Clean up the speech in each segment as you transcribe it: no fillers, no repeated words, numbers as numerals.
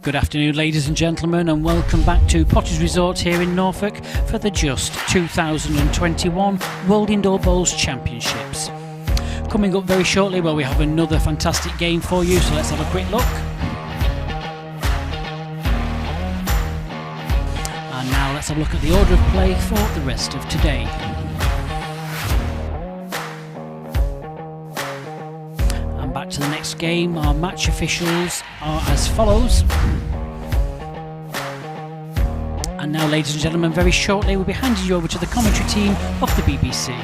Good afternoon, ladies and gentlemen, and welcome back to Potters Resort here in Norfolk for the Just 2021 World Indoor Bowls Championships. Coming up very shortly, well, we have another fantastic game for you, so let's have a quick look. And now let's have a look at the order of play for the rest of today. And back to the next game, our match officials are as follows. And now, ladies and gentlemen, very shortly we'll be handing you over to the commentary team of the BBC.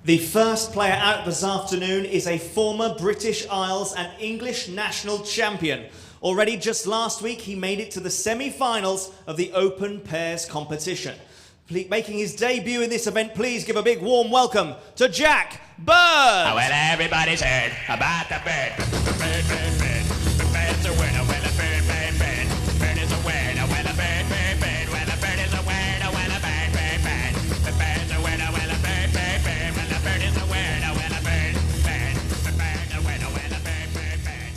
The first player out this afternoon is a former British Isles and English national champion. Already just last week, he made it to the semi-finals of the Open Pairs competition. Making his debut in this event, please give a big warm welcome to Jack Bird. Oh, well, everybody's heard about the bird. Bird, bird, bird. The bird's a winner. Well, a bird, bird, bird. Bird is a winner. Well, a bird, bird, bird. Well, a bird is a winner. Well, a bird, bird, bird. The bird's a winner. Well, a bird, bird, bird. Well, a bird is a winner. Well, a bird, bird. The bird's a winner. Well, a bird, bird, bird.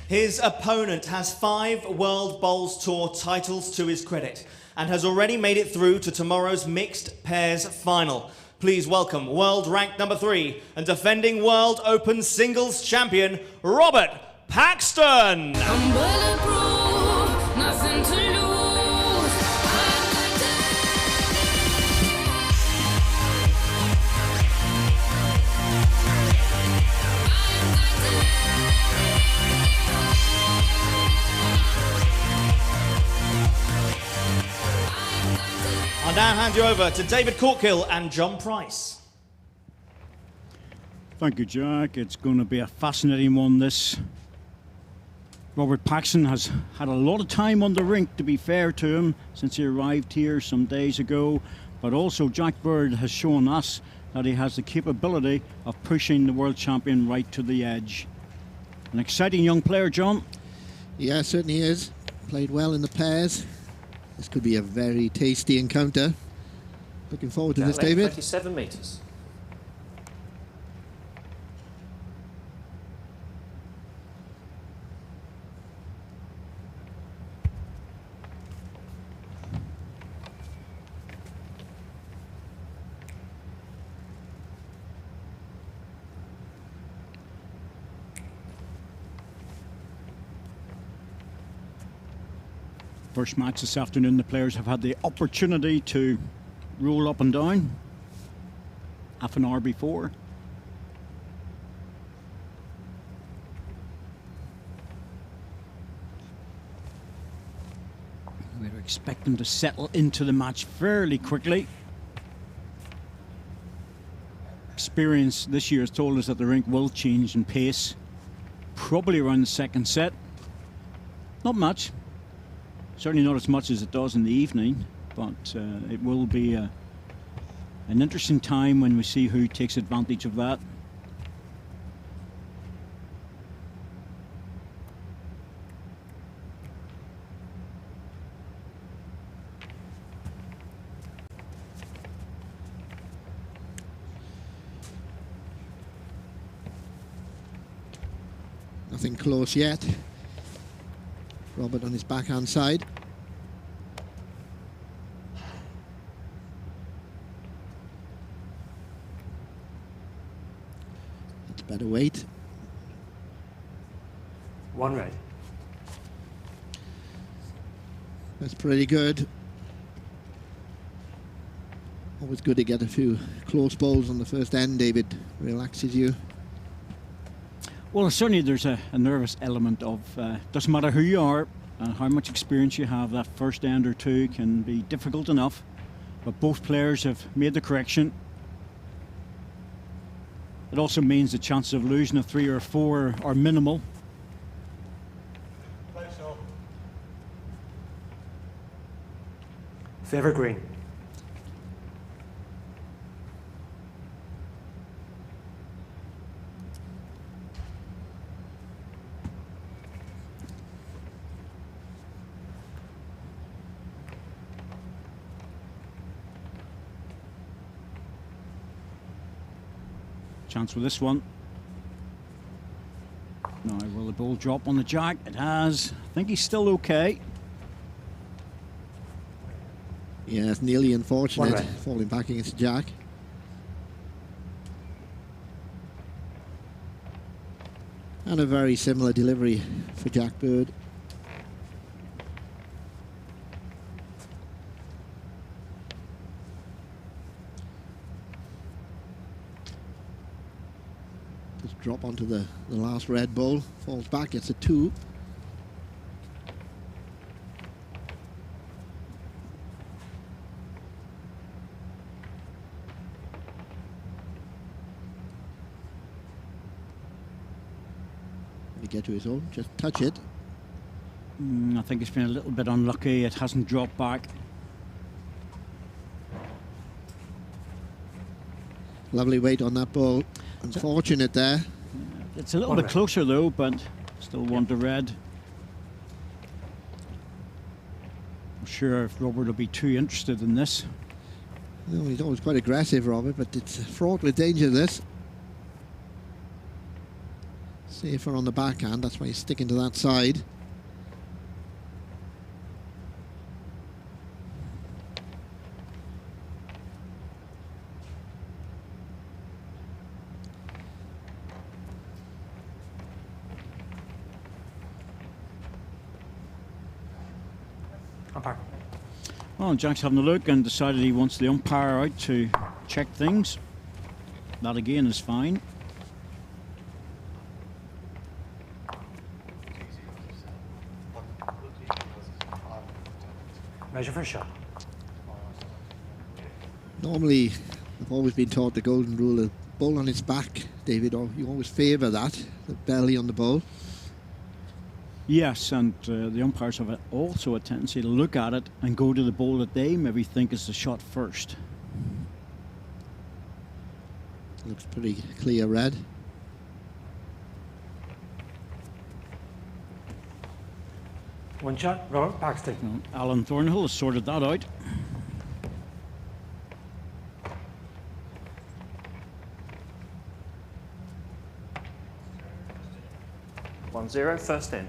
His opponent has 5 World Bowls Tour titles to his credit and has already made it through to tomorrow's mixed pairs final. Please welcome world rank number 3 and defending World Open Singles champion, Robert Paxton. I'm bulletproof, nothing to lose. I'll now hand you over to David Corkill and John Price. Thank you, Jack. It's going to be a fascinating one, this. Robert Paxton has had a lot of time on the rink, to be fair to him, since he arrived here some days ago. But also Jack Bird has shown us that he has the capability of pushing the world champion right to the edge. An exciting young player, John. Yeah, certainly is. Played well in the pairs. This could be a very tasty encounter. Looking forward to this, David. 27 metres. First match this afternoon, the players have had the opportunity to roll up and down half an hour before. We're expecting to settle into the match fairly quickly. Experience this year has told us that the rink will change in pace, probably around the second set. Not much. Certainly not as much as it does in the evening, but it will be an interesting time when we see who takes advantage of that. Nothing close yet. Robert on his backhand side. It's better weight. One red. That's pretty good. Always good to get a few close balls on the first end, David. Relaxes you. Well, certainly there's a nervous element of, doesn't matter who you are and how much experience you have, that first end or two can be difficult enough. But both players have made the correction. It also means the chances of losing a 3 or 4 are minimal. Favour green. Chance with this one. Now, will the ball drop on the jack? It has. I think he's still okay. Yeah, it's nearly unfortunate, One red. falling back against Jack. And a very similar delivery for Jack Bird. Just drop onto the last red ball, falls back, gets a 2. Get to his own, just touch it. I think it's been a little bit unlucky. It hasn't dropped back. Lovely weight on that ball. Unfortunate there. It's a little bit closer though, but still one to red. I'm sure if Robert will be too interested in this. No, he's always quite aggressive, Robert, but it's fraught with danger, this. Safer on the backhand, that's why he's sticking to that side. Umpire. Well, Jack's having a look and decided he wants the umpire out to check things. That again is fine. Measure for a shot. Normally, I've always been taught the golden rule of ball on its back, David, or you always favour that, the belly on the ball. Yes, and the umpires have also a tendency to look at it and go to the ball that they maybe think is the shot first. Looks pretty clear red. One shot, Robert Paxton. Well, Alan Thornhill has sorted that out. One zero, first end.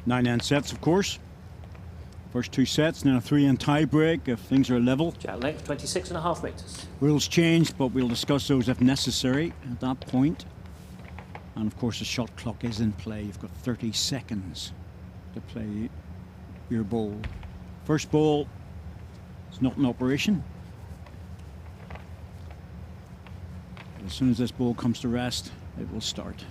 Nine end sets, of course. First 2 sets, now a 3-end tie break if things are level. Jack length 26.5 metres. Rules changed, but we'll discuss those if necessary at that point. And of course, the shot clock is in play. You've got 30 seconds to play your ball. First ball is not in operation. As soon as this ball comes to rest, it will start.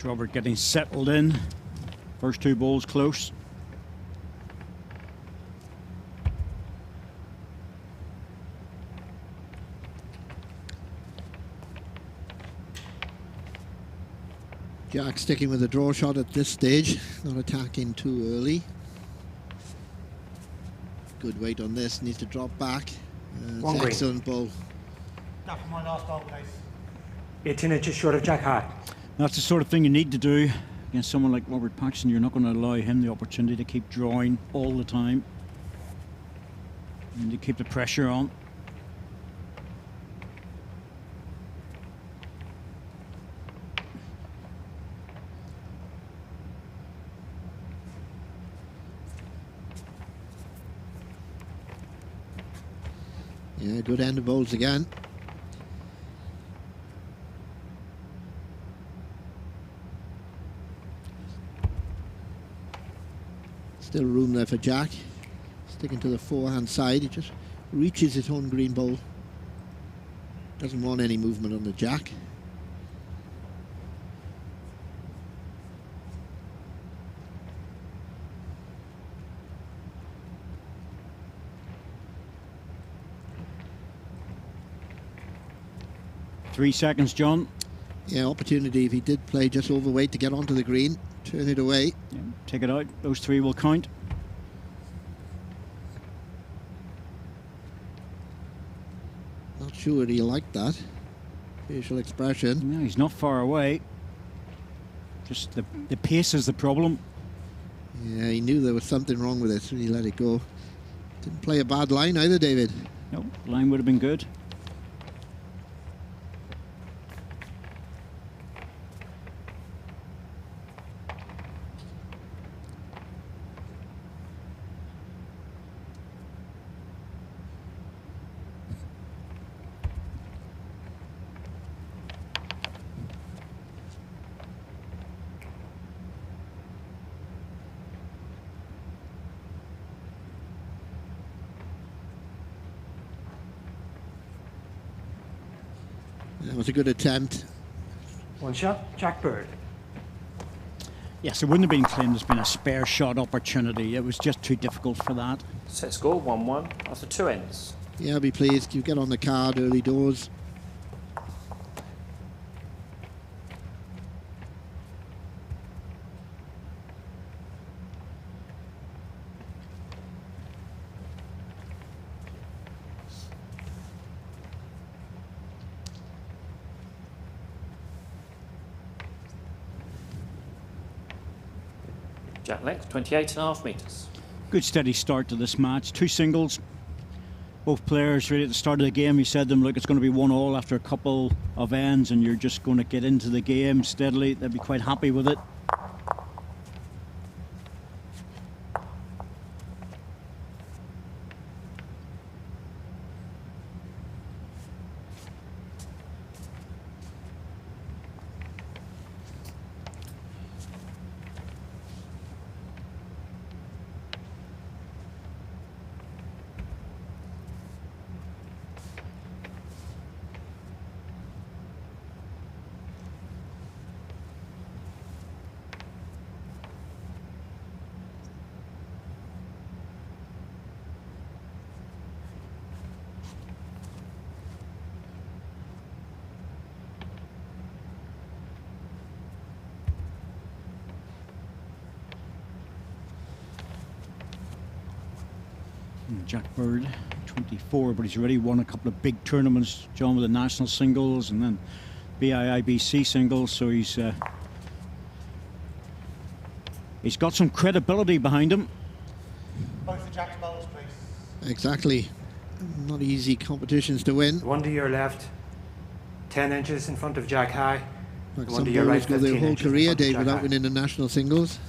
It's Robert getting settled in. First two balls close. Jack sticking with the draw shot at this stage, not attacking too early. Good weight on this, needs to drop back. One green. Excellent ball. That for my last ball, please. 18 inches short of Jack high. That's the sort of thing you need to do against someone like Robert Paxton. You're not going to allow him the opportunity to keep drawing all the time. You need to keep the pressure on. Yeah, good end of bowls again. Still room there for Jack. Sticking to the forehand side, he just reaches his own green bowl. Doesn't want any movement on the Jack. Three seconds, John. Yeah, opportunity if he did play just overweight to get onto the green. Turn it away. Yeah, take it out. Those three will count. Not sure he liked that. Facial expression. Yeah, he's not far away. Just the pace is the problem. Yeah, he knew there was something wrong with it, so he let it go. Didn't play a bad line either, David. No, line would have been good. That was a good attempt. One shot, Jack bird. Yes, it wouldn't have been claimed as being a spare shot opportunity. It was just too difficult for that. Set score 1-1 after 2 ends. Yeah, I'll be pleased. You get on the card early doors. Jack length 28.5 metres. Good steady start to this match. Two singles. Both players really at the start of the game, he said to them, look, it's going to be 1-1 after a couple of ends and you're just going to get into the game steadily. They'll be quite happy with it. Jack Bird, 24, but he's already won a couple of big tournaments, John, with the national singles and then BIIBC singles, so he's got some credibility behind him. Both the Jack's bowls, please. Exactly. Not easy competitions to win. One to your left, 10 inches in front of Jack high. Like One some to your bowlers right, go their 15 whole inches in career, front of Dave, Jack without high. winning the national singles.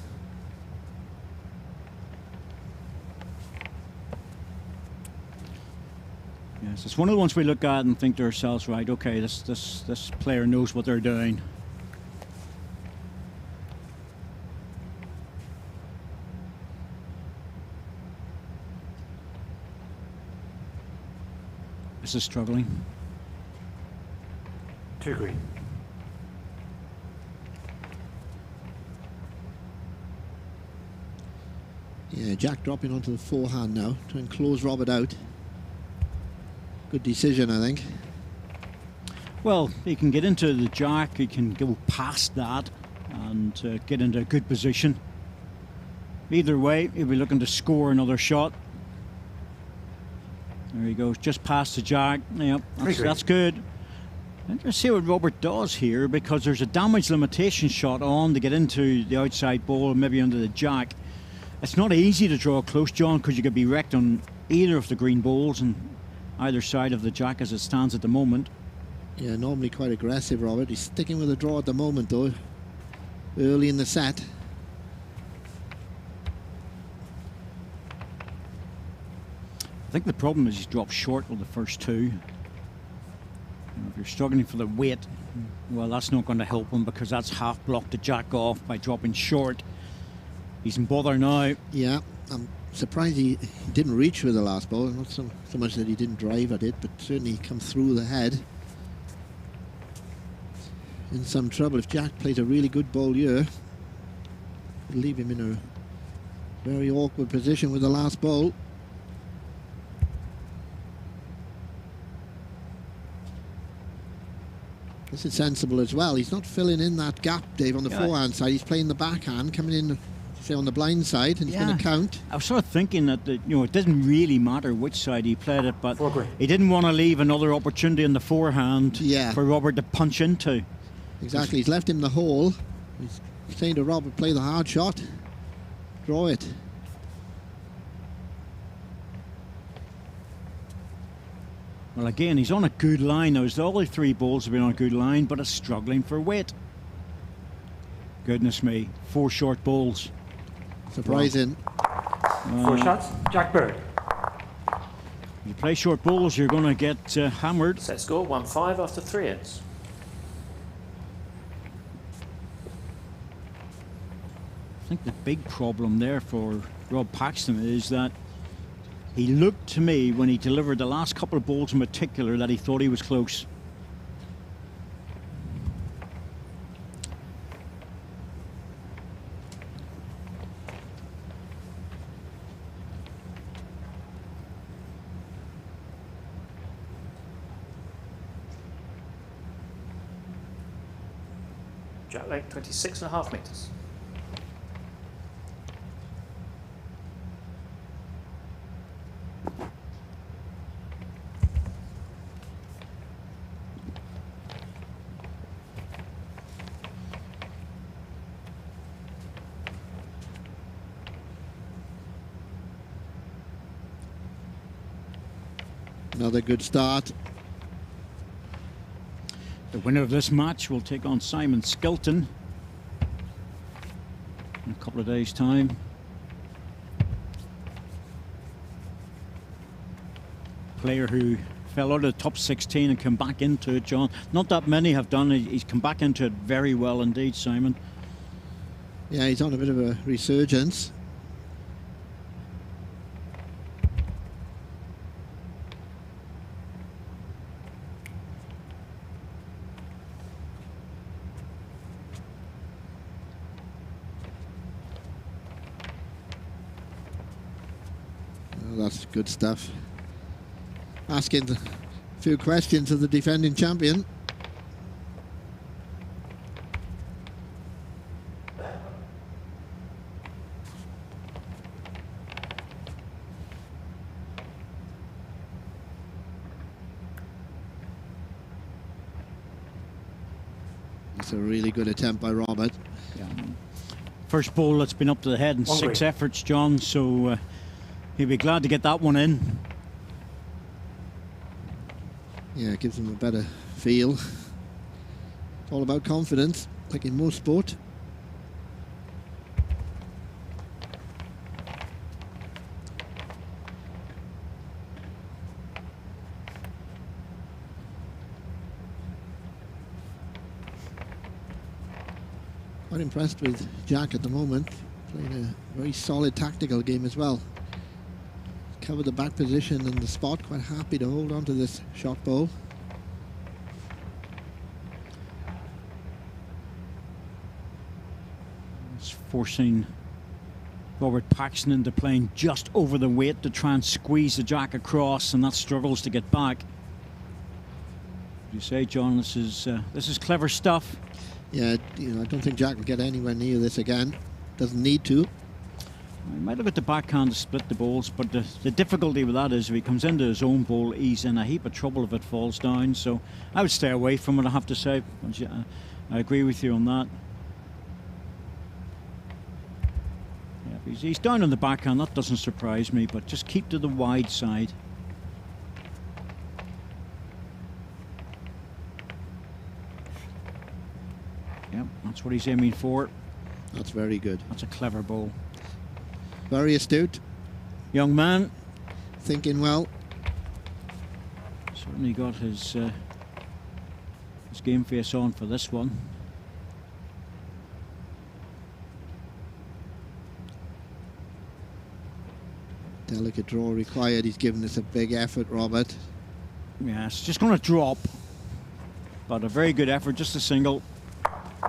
Yes, it's one of the ones we look at and think to ourselves, right, okay, this player knows what they're doing. This is struggling. 2 green. Yeah, Jack dropping onto the forehand now, trying to close Robert out. Good decision, I think. Well, he can get into the jack, he can go past that and get into a good position. Either way, he'll be looking to score another shot. There he goes, just past the jack. Yep, that's good. Let's see what Robert does here, because there's a damage limitation shot on to get into the outside ball, maybe under the jack. It's not easy to draw close, John, because you could be wrecked on either of the green balls and either side of the jack as it stands at the moment. Yeah, normally quite aggressive, Robert. He's sticking with a draw at the moment, though, early in the set. I think the problem is he's dropped short with the first two. If you're struggling for the weight, well, that's not going to help him, because that's half blocked the jack off by dropping short. He's in bother now. Yeah, I'm surprised he didn't reach with the last ball. Not so much that he didn't drive at it, but certainly come through the head. In some trouble. If Jack plays a really good ball here, it'll leave him in a very awkward position with the last ball. This is sensible as well. He's not filling in that gap, Dave, on the forehand side. He's playing the backhand, coming in, say, on the blind side, and he's going to count. I was sort of thinking that it didn't really matter which side he played it, but he didn't want to leave another opportunity in the forehand for Robert to punch into. Exactly. He's left him the hole. He's saying to Robert, play the hard shot, draw it. Well, again, he's on a good line now. All the three balls have been on a good line, but it's struggling for weight. Goodness me, 4 short balls. Surprising. 4 shots, Jack bird. If you play short balls, you're going to get hammered. Set score 1-5 after 3 ends. I think the big problem there for Rob Paxton is that he looked to me, when he delivered the last couple of balls in particular, that he thought he was close. Jack leg 26.5 metres. Another good start. The winner of this match will take on Simon Skilton in a couple of days' time. Player who fell out of the top 16 and come back into it, John. Not that many have done it. He's come back into it very well indeed, Simon. Yeah, he's on a bit of a resurgence. That's good stuff. Asking a few questions of the defending champion. It's a really good attempt by Robert. Yeah. First ball that's been up to the head in 6 efforts, John, so he'll be glad to get that one in. Yeah, it gives him a better feel. It's all about confidence, like in most sport. Quite impressed with Jack at the moment. Playing a very solid tactical game as well. Covered the back position and the spot, quite happy to hold on to this shot ball. It's forcing Robert Paxton into playing just over the weight to try and squeeze the jack across, and that struggles to get back. You say, John, this is clever stuff. Yeah, I don't think Jack will get anywhere near this again. Doesn't need to. He might look at the backhand to split the balls, but the difficulty with that is if he comes into his own ball, he's in a heap of trouble if it falls down. So I would stay away from it, I have to say. I agree with you on that. Yeah, he's down on the backhand, that doesn't surprise me, but just keep to the wide side. Yep, that's what he's aiming for. That's very good. That's a clever ball. Very astute. Young man. Thinking well. Certainly got his game face on for this one. Delicate draw required. He's given us a big effort, Robert. Yeah, it's just going to drop. But a very good effort, just a single.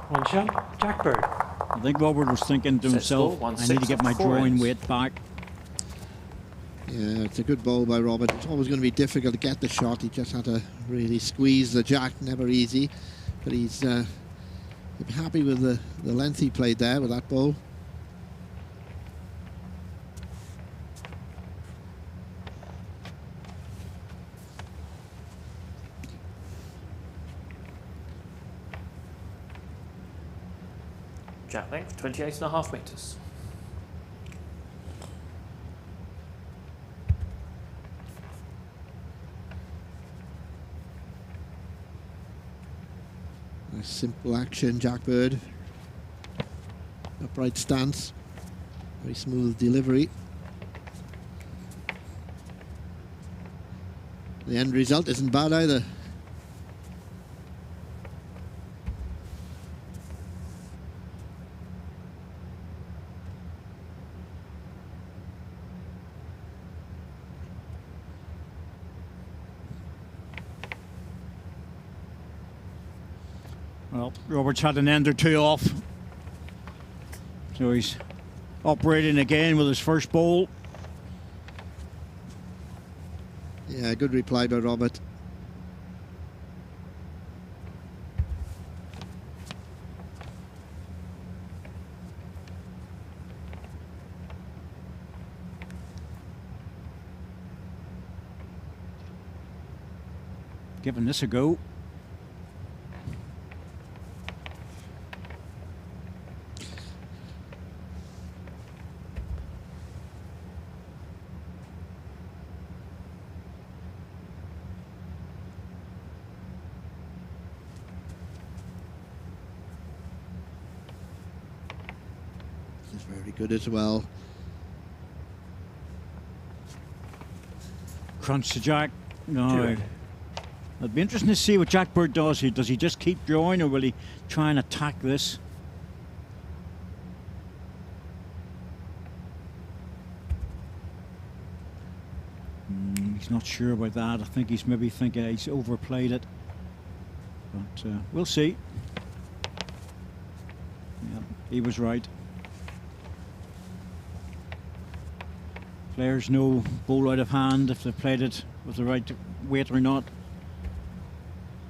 One shot, Jackbird. I think Robert was thinking to himself, I need to get my drawing weight back. Yeah, it's a good ball by Robert. It's always going to be difficult to get the shot. He just had to really squeeze the jack. Never easy. But he's happy with the length he played there with that ball. Jack length, 28.5 metres. Nice simple action, Jackbird. Upright stance. Very smooth delivery. The end result isn't bad either. Well, Robert's had an end or two off. So he's operating again with his first ball. Yeah, good reply by Robert. Giving this a go. Very good as well. Crunch to Jack. No. It'd be interesting to see what Jackbird does here. Does he just keep drawing, or will he try and attack this? He's not sure about that. I think he's maybe thinking he's overplayed it. But we'll see. Yeah, he was right. Players know ball out of hand if they've played it with the right weight or not.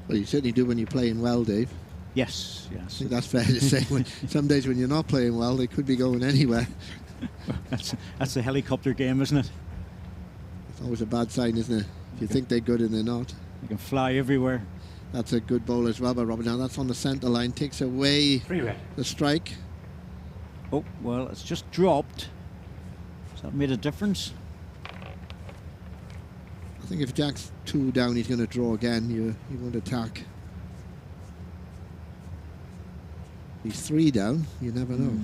Well, you certainly do when you're playing well, Dave. Yes, yes. I think that's fair to say. Some days when you're not playing well, they could be going anywhere. That's a helicopter game, isn't it? It's always a bad sign, isn't it? If you think they're good and they're not. They can fly everywhere. That's a good ball as well by Robert. Now that's on the centre line, takes away the strike. Oh, well, it's just dropped. Has that made a difference? I think if Jack's 2 down, he's going to draw again. He won't attack. He's 3 down. You never know.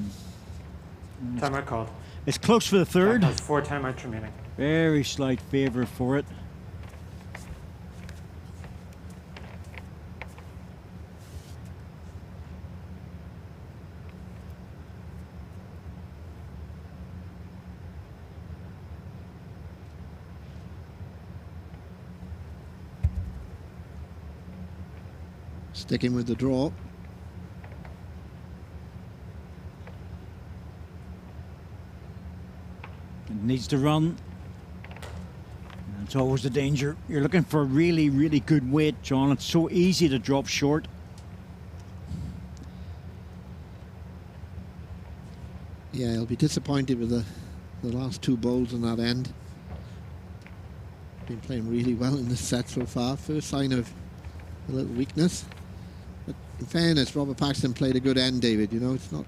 Timeout called. It's close for the third. Jack has 4 timeouts remaining. Very slight favour for it. Sticking with the draw. needs to run. It's always the danger. You're looking for really, really good weight, John. It's so easy to drop short. Yeah, he'll be disappointed with the last 2 bowls on that end. Been playing really well in this set so far. First sign of a little weakness. But in fairness, Robert Paxton played a good end, David. You know, it's not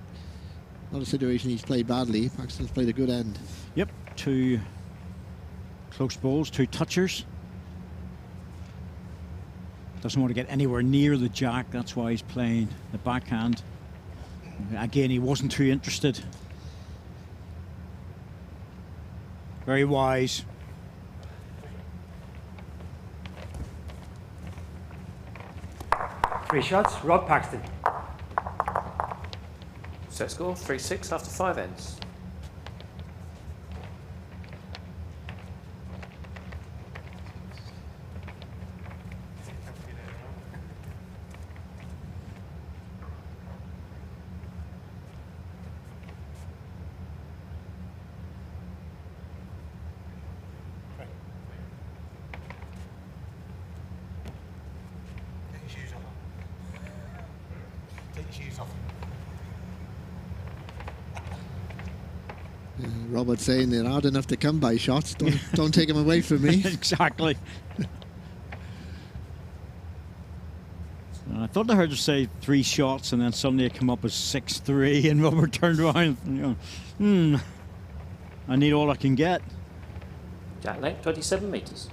a situation he's played badly. Paxton's played a good end. Yep, 2 close bowls, 2 touchers. Doesn't want to get anywhere near the jack. That's why he's playing the backhand. Again, he wasn't too interested. Very wise. Three shots, Rob Paxton. Set score 3-6 after 5 ends. Robert's saying they're hard enough to come by shots. Don't take them away from me. Exactly. I thought I heard you say 3 shots, and then suddenly it come up as 6-3, and Robert turned around and, you know, I need all I can get. Jack length 27 metres.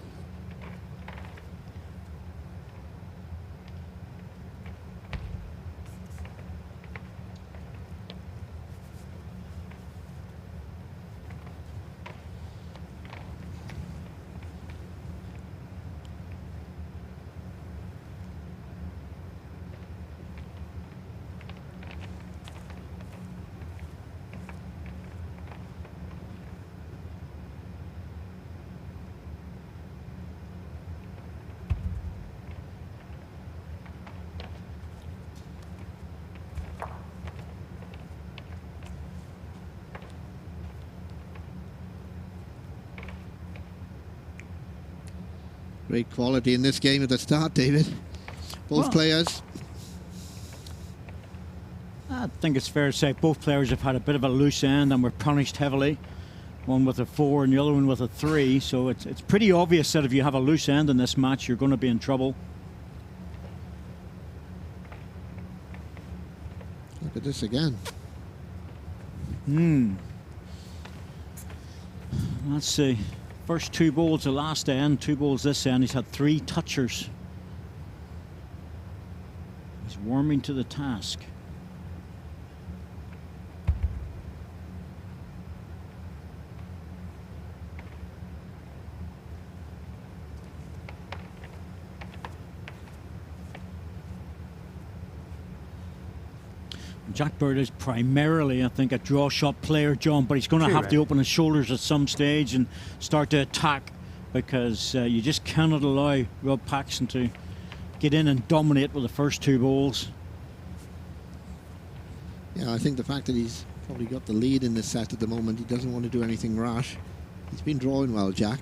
Great quality in this game at the start, David. Both players. I think it's fair to say both players have had a bit of a loose end and were punished heavily. One with a 4 and the other one with a 3. So it's pretty obvious that if you have a loose end in this match, you're going to be in trouble. Look at this again. Let's see. First 2 balls the last end, 2 balls this end. He's had 3 touchers. He's warming to the task. Jack Bird is primarily, I think, a draw shot player, John, but he's going to have to open his shoulders at some stage and start to attack, because you just cannot allow Rob Paxton to get in and dominate with the first 2 balls. Yeah, I think the fact that he's probably got the lead in this set at the moment, he doesn't want to do anything rash. He's been drawing well, Jack.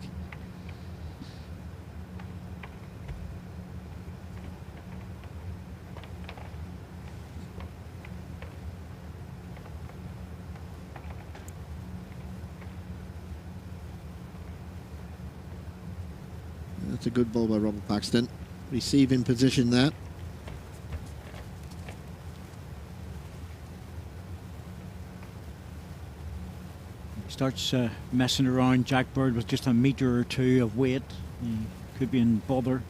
That's a good ball by Robert Paxton. Receiving position there. He starts messing around Jack Bird with just a metre or 2 of weight. He could be in bother.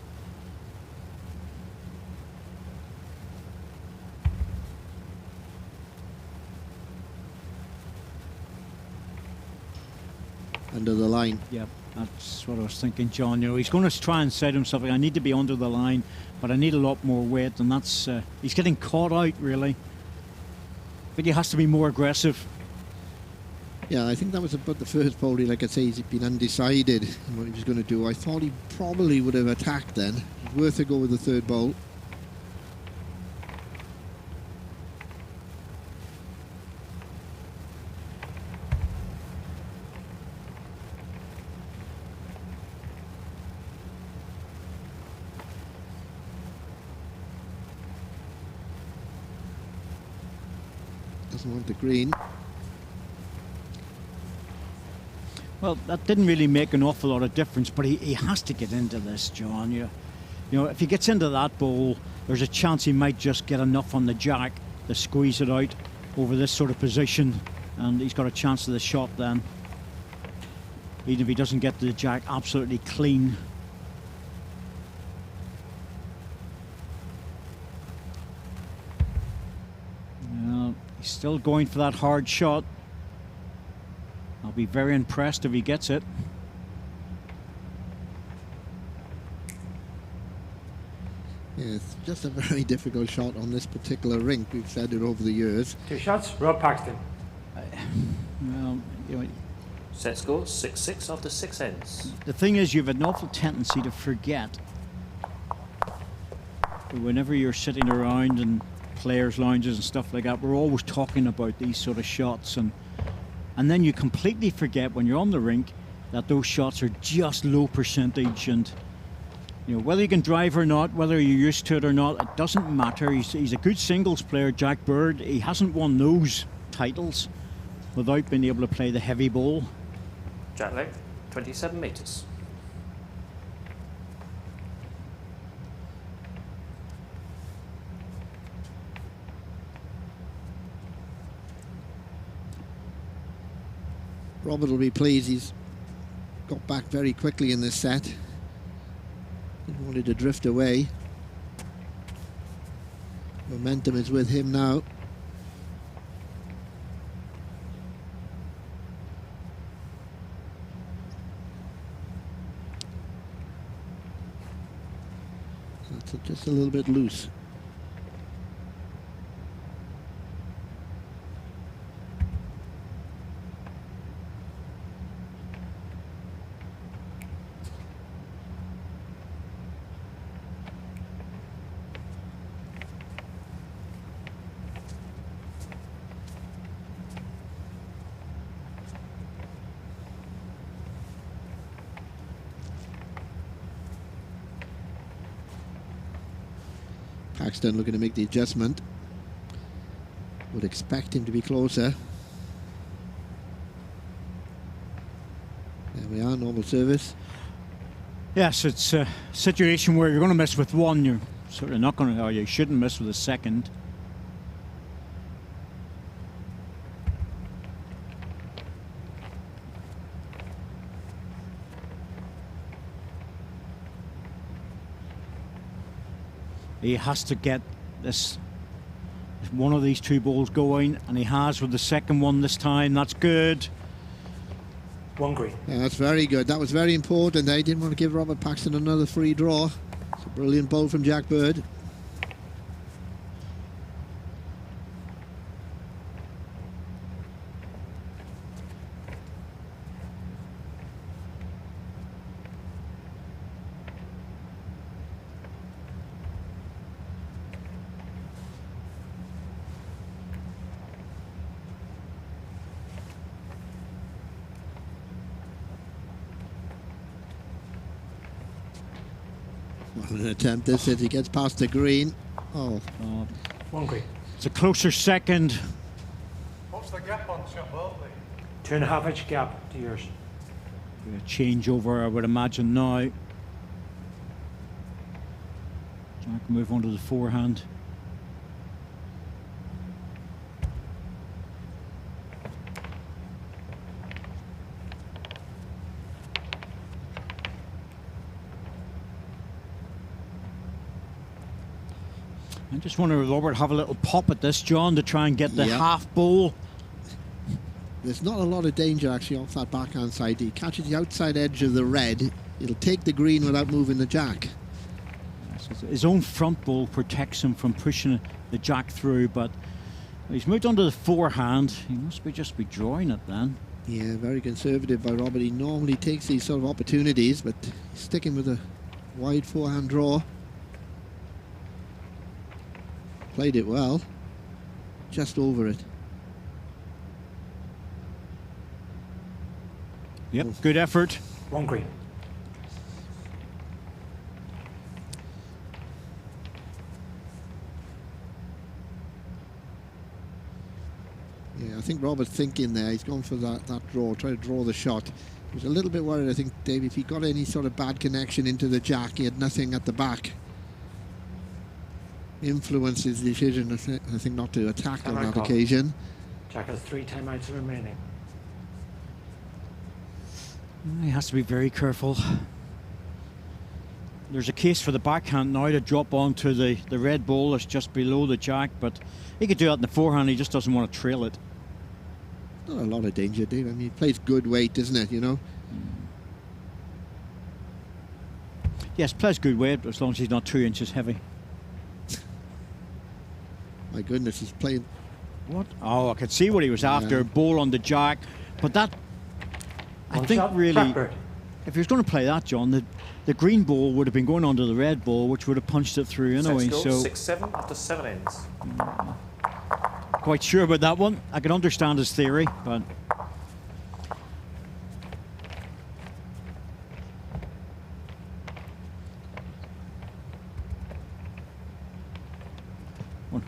Under the line. Yep. That's what I was thinking, John. You know, he's going to try and say to himself, I need to be under the line, but I need a lot more weight, and that's he's getting caught out, really. But he has to be more aggressive. Yeah, I think that was about the first ball. Like I say, he's been undecided in what he was going to do. I thought he probably would have attacked then. It's worth a go with the 3rd ball. Doesn't want the green. Well, that didn't really make an awful lot of difference, but he has to get into this, John. You know, if he gets into that bowl, there's a chance he might just get enough on the jack to squeeze it out over this sort of position, and he's got a chance of the shot then. Even if he doesn't get the jack absolutely clean. Well, he's still going for that hard shot. I'll be very impressed if he gets it. Yeah, it's just a very difficult shot on this particular rink. We've said it over the years. 2 shots, Rob Paxton. Well, you know, Set score 6-6 after 6 ends. the thing is, you have an awful tendency to forget that whenever you're sitting around in players' lounges and stuff like that, we're always talking about these sort of shots, and then you completely forget when you're on the rink that those shots are just low percentage, and you know, whether you can drive or not, whether you're used to it or not, it doesn't matter. He's a good singles player, Jack Bird. He hasn't won those titles without being able to play the heavy ball. Jack leg, 27 metres. Robert will be pleased. He's got back very quickly in this set. Didn't want it to drift away. Momentum is with him now. That's just a little bit loose. Paxton looking to make the adjustment. Would expect him to be closer. There we are, normal service. Yes, it's a situation where you're going to miss with one, you're sort of not going to, or you shouldn't miss with a second. He has to get this, one of these two balls going, and he has with the second one this time. That's good. 1 green. Yeah, that's very good. That was very important. They didn't want to give Robert Paxton another free draw. It's a brilliant bowl from Jack Bird. What an attempt this is. He gets past the green. Oh. 1 green. It's a closer second. What's the gap on shot ball, 2.5 inch gap to yours. A changeover, I would imagine now. Jack move on to the forehand. I just wonder if Robert have a little pop at this, John, to try and get the half bowl. There's not a lot of danger actually off that backhand side. He catches the outside edge of the red. It'll take the green without moving the jack. Yes, his own front bowl protects him from pushing the jack through, but he's moved on to the forehand. He must just be drawing it then. Yeah, very conservative by Robert. He normally takes these sort of opportunities, but he's sticking with a wide forehand draw. Played it well. Just over it. Yep, good effort. 1 green. think Robert's thinking there. He's gone for that draw, try to draw the shot. He was a little bit worried, I think, Dave, if he got any sort of bad connection into the jack, he had nothing at the back. Influenced his decision, I think, not to attack on that occasion. Jack has 3 timeouts remaining. He has to be very careful. There's a case for the backhand now to drop onto the red ball that's just below the jack, but he could do that in the forehand. He just doesn't want to trail it. Not a lot of danger, Dave. I mean, he plays good weight, isn't it, you know? Yes, plays good weight, as long as he's not 2 inches heavy. My goodness, he's playing... What? Oh, I could see what he was after. Ball on the jack. But that... I think shot, really... Blackbird. If he was going to play that, John, the green ball would have been going onto the red ball, which would have punched it through anyway. Set score, So 6-7 after 7 ends. quite sure about that one. I can understand his theory, but...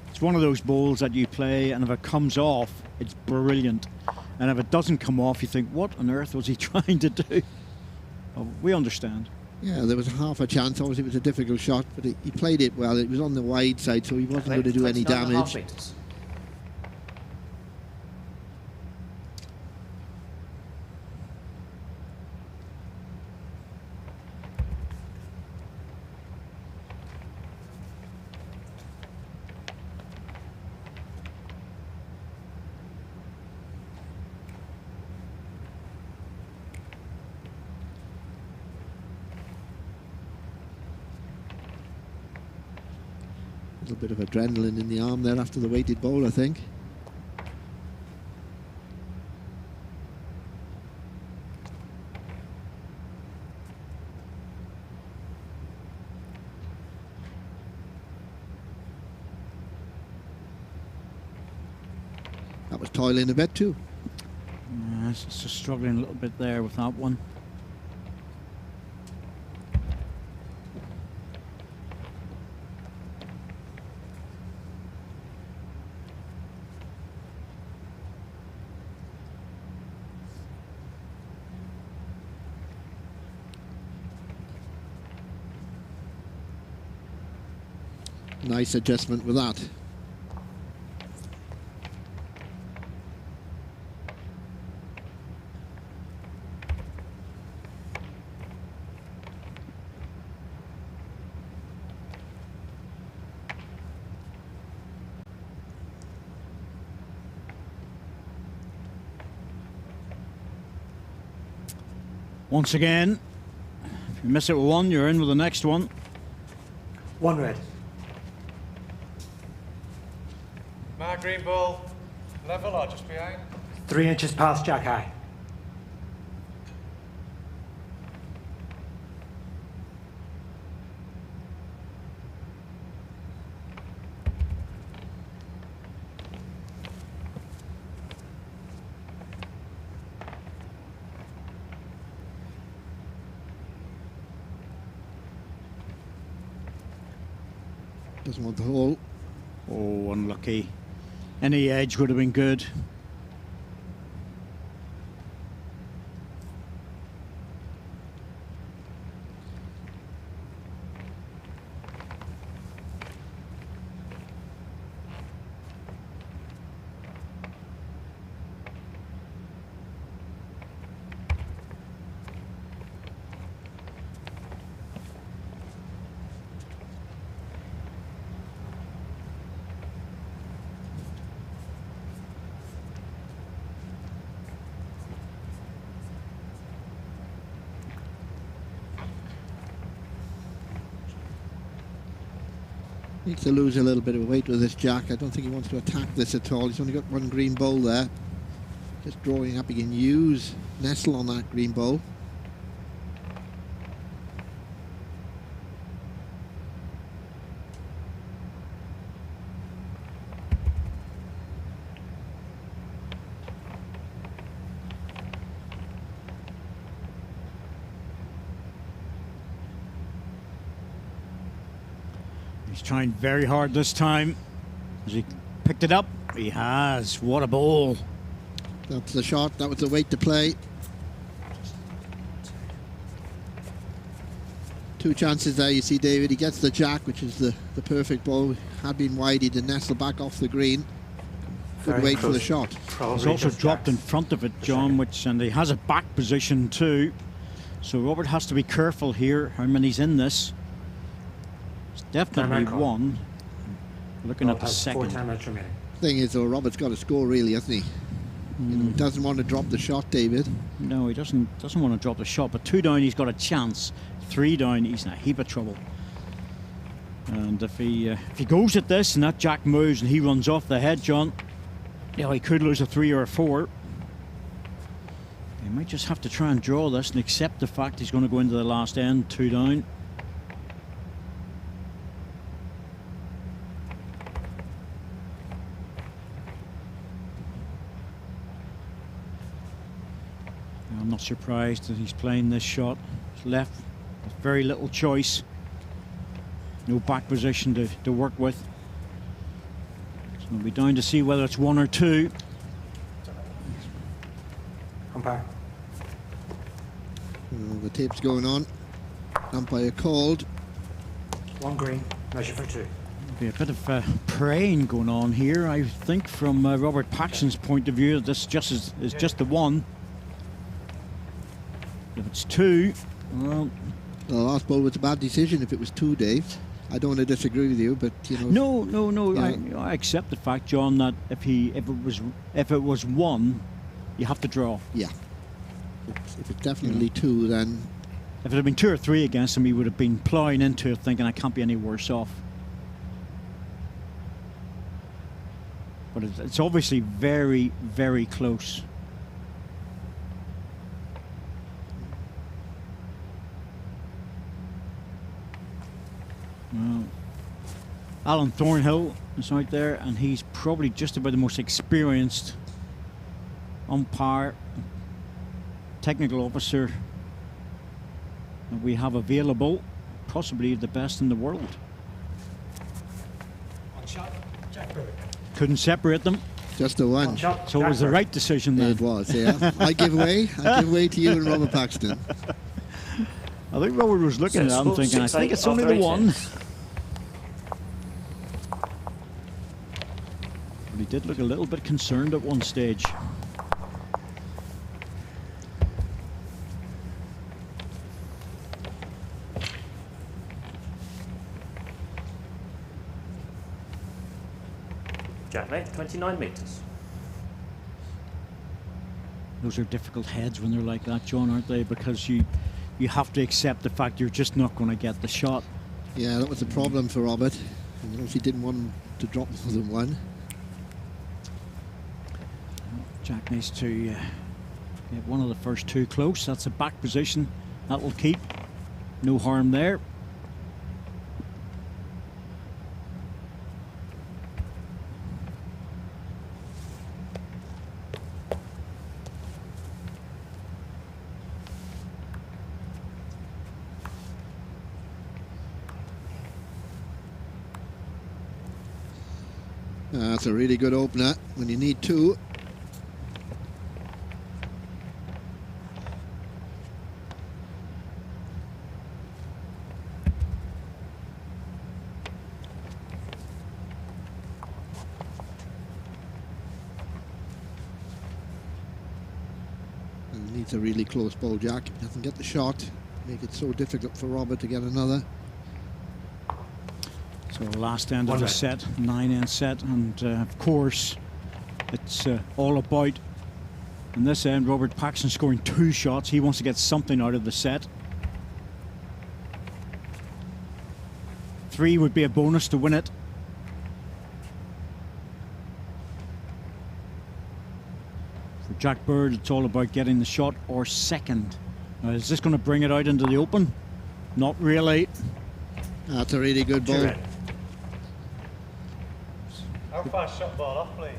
It's one of those balls that you play, and if it comes off, it's brilliant. And if it doesn't come off, you think, what on earth was he trying to do? Oh, we understand. Yeah, there was half a chance. Obviously, it was a difficult shot, but he played it well. It was on the wide side, so he wasn't going to do any 29.5 damage. meters. A little bit of adrenaline in the arm there after the weighted bowl, I think. That was toiling a bit too. It's just struggling a little bit there with that one. Nice adjustment with that. Once again, if you miss it with one, you're in with the next one. 1 red. My green ball, level or just behind? 3 inches past jack high. Doesn't want the hole. Oh, unlucky. Any edge would have been good. Needs to lose a little bit of weight with this jack. I don't think he wants to attack this at all. He's only got one green bowl there. Just drawing up, he can use nestle on that green bowl. He's trying very hard this time. Has he picked it up? He has. What a ball. That's the shot. That was the weight to play. 2 chances there. You see David. He gets the jack, which is the perfect ball. Had been wide. He did nestle back off the green. Good Very wait for the close. shot. Probably He's also just dropped in jacks. front of it, The John, second. and he has a back position too. So Robert has to be careful here how many's in this. It's definitely Timeout call. one. Looking Rob at the has 4 second. timeouts remaining. Thing is, though, Robert's got to score really, hasn't he? You know, doesn't want to drop the shot, David. No, he doesn't want to drop the shot, but 2 down he's got a chance. 3 down he's in a heap of trouble. And if he goes at this and that jack moves and he runs off the head, John, he could lose a 3 or a 4. He might just have to try and draw this and accept the fact he's going to go into the last end 2 down. I'm not surprised that he's playing this shot. He's left with very little choice. No back position to work with. So we'll be down to see whether it's 1 or 2. Umpire. The tape's going on. Umpire called. 1 green. Measure for 2. There'll be a bit of praying going on here. I think from Robert Paxton's point of view, this is just the 1. If it's 2, well, The last ball was a bad decision if it was 2, Dave. I don't want to disagree with you, but you know. no. Yeah. I accept the fact, John, that if it was 1, you have to draw. Yeah. If it's definitely 2, then If it had been 2 or 3 against him, he would have been ploughing into it, thinking I can't be any worse off. But it's obviously very, very close. Well, Alan Thornhill is out there, and he's probably just about the most experienced umpire, technical officer that we have available, possibly the best in the world. One shot. Jack Bird. Couldn't separate them, just a 1. One shot. so it was the Jack right decision then. It was, yeah. I give way. I give way to you and Robert Paxton. I think Robert was looking at that and thinking, I think it's only the 1. But he did look a little bit concerned at one stage. Jack length 29 metres. Those are difficult heads when they're like that, John, aren't they? Because you have to accept the fact you're just not going to get the shot. Yeah, that was a problem for Robert. He obviously didn't want him to drop more than 1. Jack needs to get one of the first 2 close. That's a back position. That will keep. No harm there. That's a really good opener when you need 2. And needs a really close ball, Jack. If he doesn't get the shot, make it so difficult for Robert to get another. So last end of One the red. set, 9-end set, and of course it's all about, in this end, Robert Paxton scoring 2 shots. He wants to get something out of the set. 3 would be a bonus to win it. For Jack Bird, it's all about getting the shot or second. Now, is this going to bring it out into the open? Not really. That's a really good 2 ball. red. How fast shot ball off, please?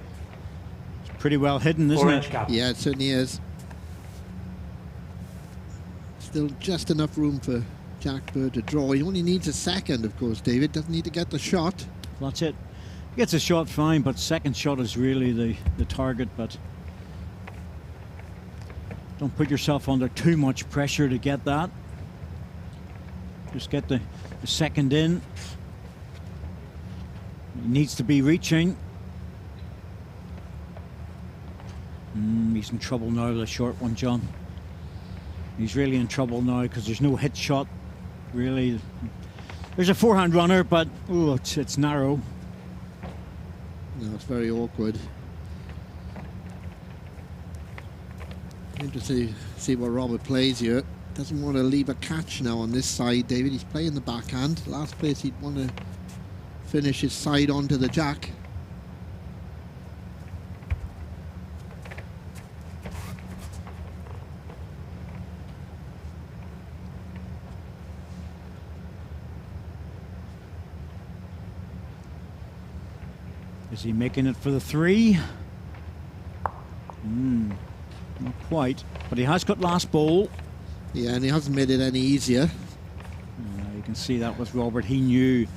It's pretty well hidden, isn't 4-inch it? cap. Yeah, it certainly is. Still just enough room for Jack Bird to draw. He only needs a second, of course, David. Doesn't need to get the shot. That's it. Gets a shot fine, but second shot is really the target. But Don't put yourself under too much pressure to get that. Just get the second in. He needs to be reaching. He's in trouble now, the short one, John. He's really in trouble now because there's no hit shot. Really, there's a forehand runner, but it's narrow. No, it's very awkward. Interesting to see what Robert plays here. Doesn't want to leave a catch now on this side, David. He's playing the backhand. Last place he'd want to finish his side onto the jack. Is he making it for the 3? Not quite, but he has got last bowl. Yeah, and he hasn't made it any easier. You can see that with Robert. He knew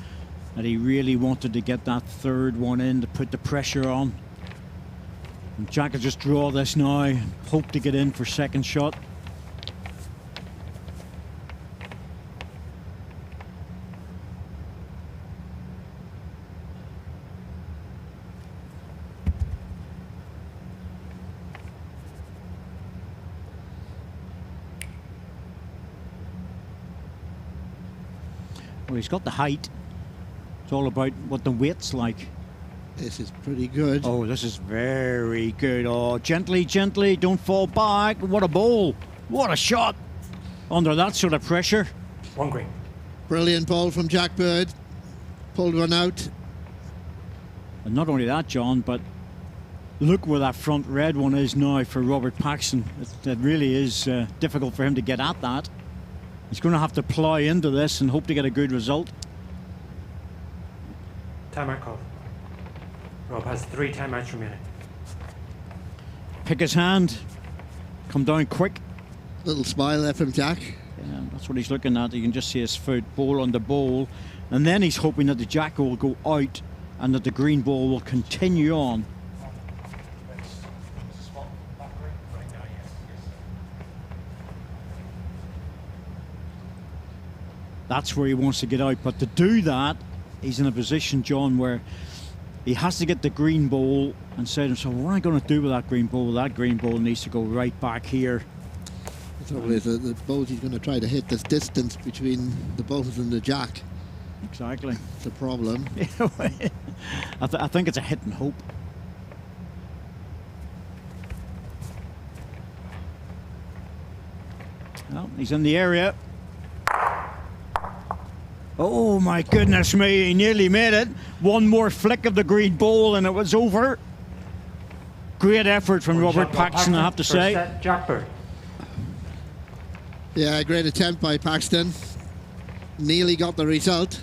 that he really wanted to get that third one in to put the pressure on. And Jack will just draw this now and hope to get in for second shot. Well, he's got the height. It's all about what the weight's like. This is pretty good. Oh, this is very good. Oh, gently, gently, don't fall back. What a bowl. What a shot. Under that sort of pressure. 1 green. Brilliant ball from Jack Bird. Pulled one out. And not only that, John, but look where that front red one is now for Robert Paxton. It really is difficult for him to get at that. He's going to have to plow into this and hope to get a good result. Timeout call. Rob has 3 timeouts remaining. Pick his hand. Come down quick. Little smile there from Jack. Yeah, that's what he's looking at. You can just see his foot, bowl on the bowl. And then he's hoping that the jack will go out and that the green ball will continue on. That's where he wants to get out, but to do that, he's in a position, John, where he has to get the green ball and say to himself, what am I going to do with that green ball? That green ball needs to go right back here. The trouble is the balls he's going to try to hit, there's distance between the balls and the jack. Exactly. It's a problem. I think it's a hit and hope. Well, he's in the area. Oh my goodness me, he nearly made it. One more flick of the green ball and it was over. Great effort from Robert Paxton, I have to say. Jack Bird. Yeah, great attempt by Paxton. Nearly got the result.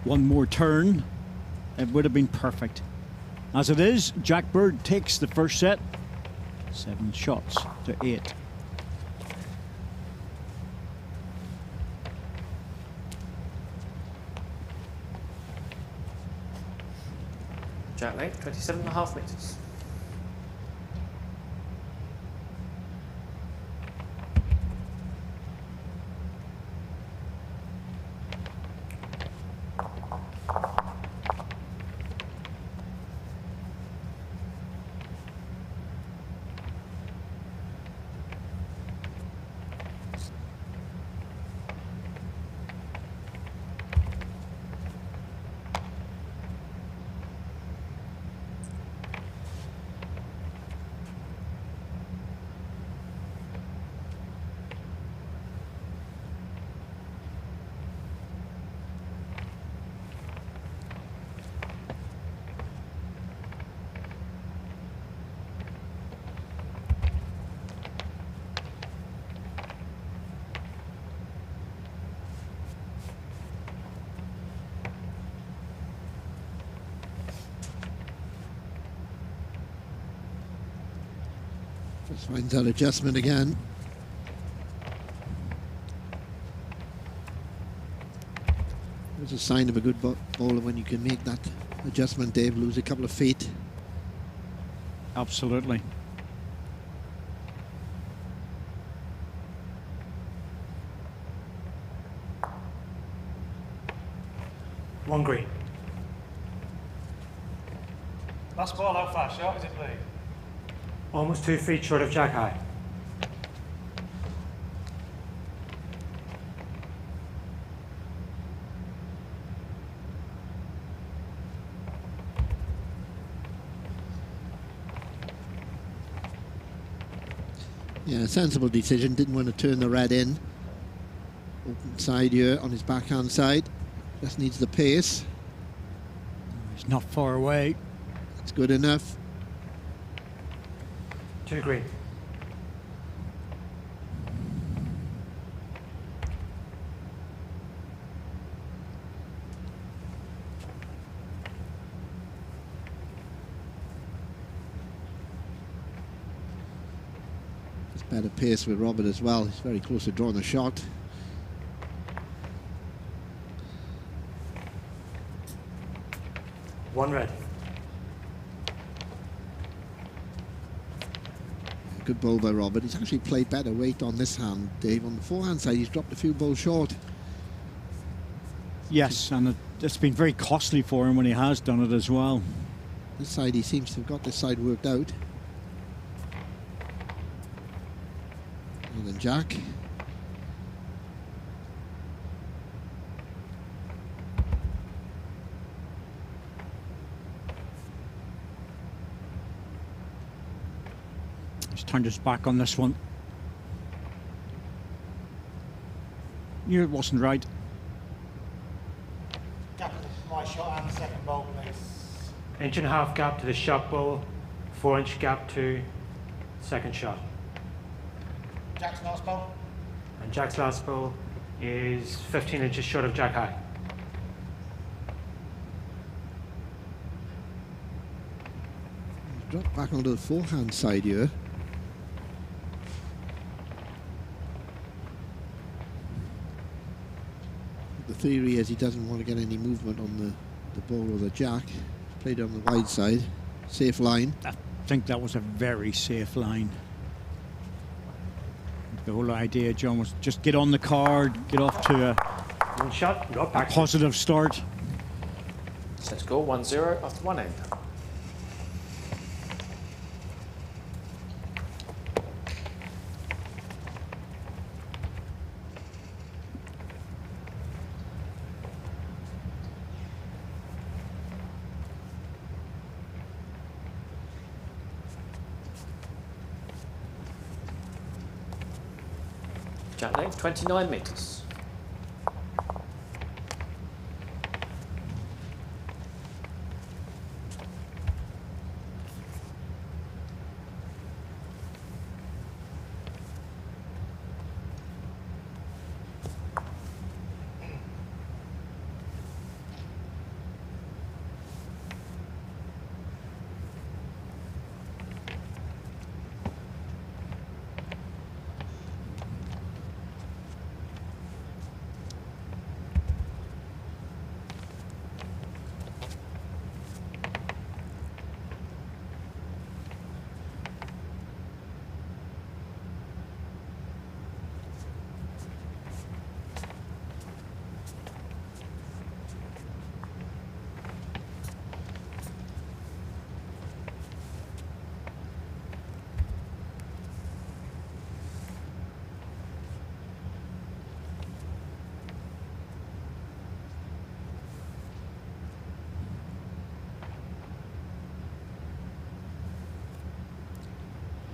One more turn, it would have been perfect. As it is, Jack Bird takes the first set. 7 shots to 8. Jack length, 27.5 metres. Just finds that adjustment again. It's a sign of a good bowler when you can make that adjustment, Dave, lose a couple of feet. Absolutely. One green. Last ball, how far short is it, please? Almost 2 feet short of jack high. Yeah, sensible decision. Didn't want to turn the red in. Open side here on his backhand side. Just needs the pace. He's not far away. It's good enough. 2 green. Better pace with Robert as well. He's very close to drawing a shot. One red. Good bowl by Robert. He's actually played better weight on this hand, Dave. On the forehand side, he's dropped a few bowls short. Yes, and it's been very costly for him when he has done it as well. This side, he seems to have got this side worked out. And then Jack. He's turned his back on this one. Knew it wasn't right. Gap to my shot and the second ball, please. 1.5 gap to the shot ball, 4-inch gap to second shot. Jack's last ball. And Jack's last ball is 15 inches short of jack high. He's dropped back onto the forehand side here. The theory is he doesn't want to get any movement on the ball or the jack. Played on the wide side. Safe line. I think that was a very safe line. The whole idea, John, was just get on the card, get off to One shot, got a back. positive start. Set score 1-0 after one end. Jack length 29 metres.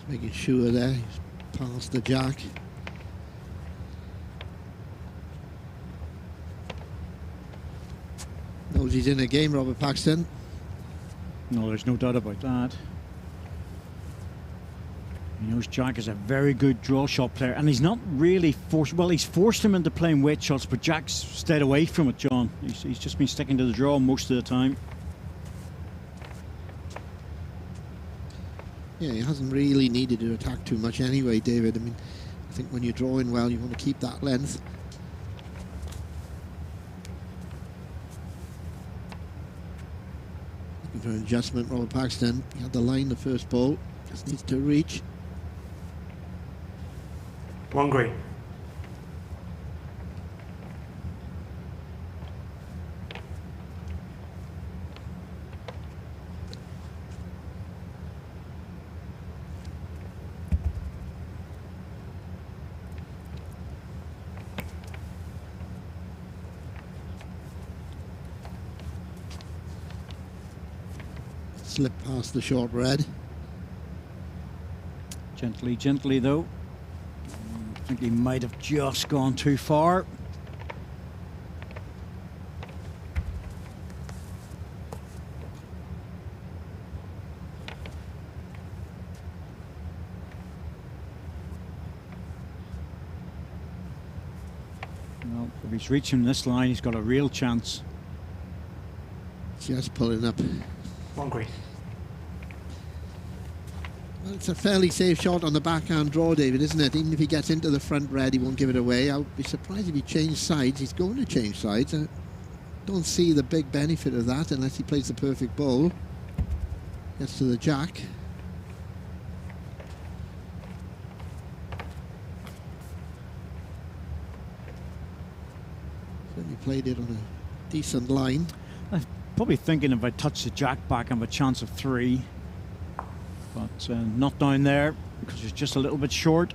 Making sure there he's past the jack. Knows he's in a game, Robert Paxton. No, there's no doubt about that. He knows Jack is a very good draw shot player, and he's not really forced. Well, he's forced him into playing weight shots, but Jack's stayed away from it, John. He's just been sticking to the draw most of the time. Yeah, he hasn't really needed to attack too much anyway, David. I mean, I think when you're drawing well, you want to keep that length. for an adjustment, Robert Paxton. He had the line the first ball, just needs to reach. 1 green. Slip past the short red. Gently, gently though. I think he might have just gone too far. Well, if he's reaching this line, he's got a real chance. Just pulling up. 1 green. Well, it's a fairly safe shot on the backhand draw, David, isn't it? Even if he gets into the front red, he won't give it away. I would be surprised if he changed sides. He's going to change sides. I don't see the big benefit of that unless he plays the perfect ball. Gets to the jack. Certainly played it on a decent line. I'm probably thinking if I touch the jack back, I have a chance of 3. But not down there because it's just a little bit short.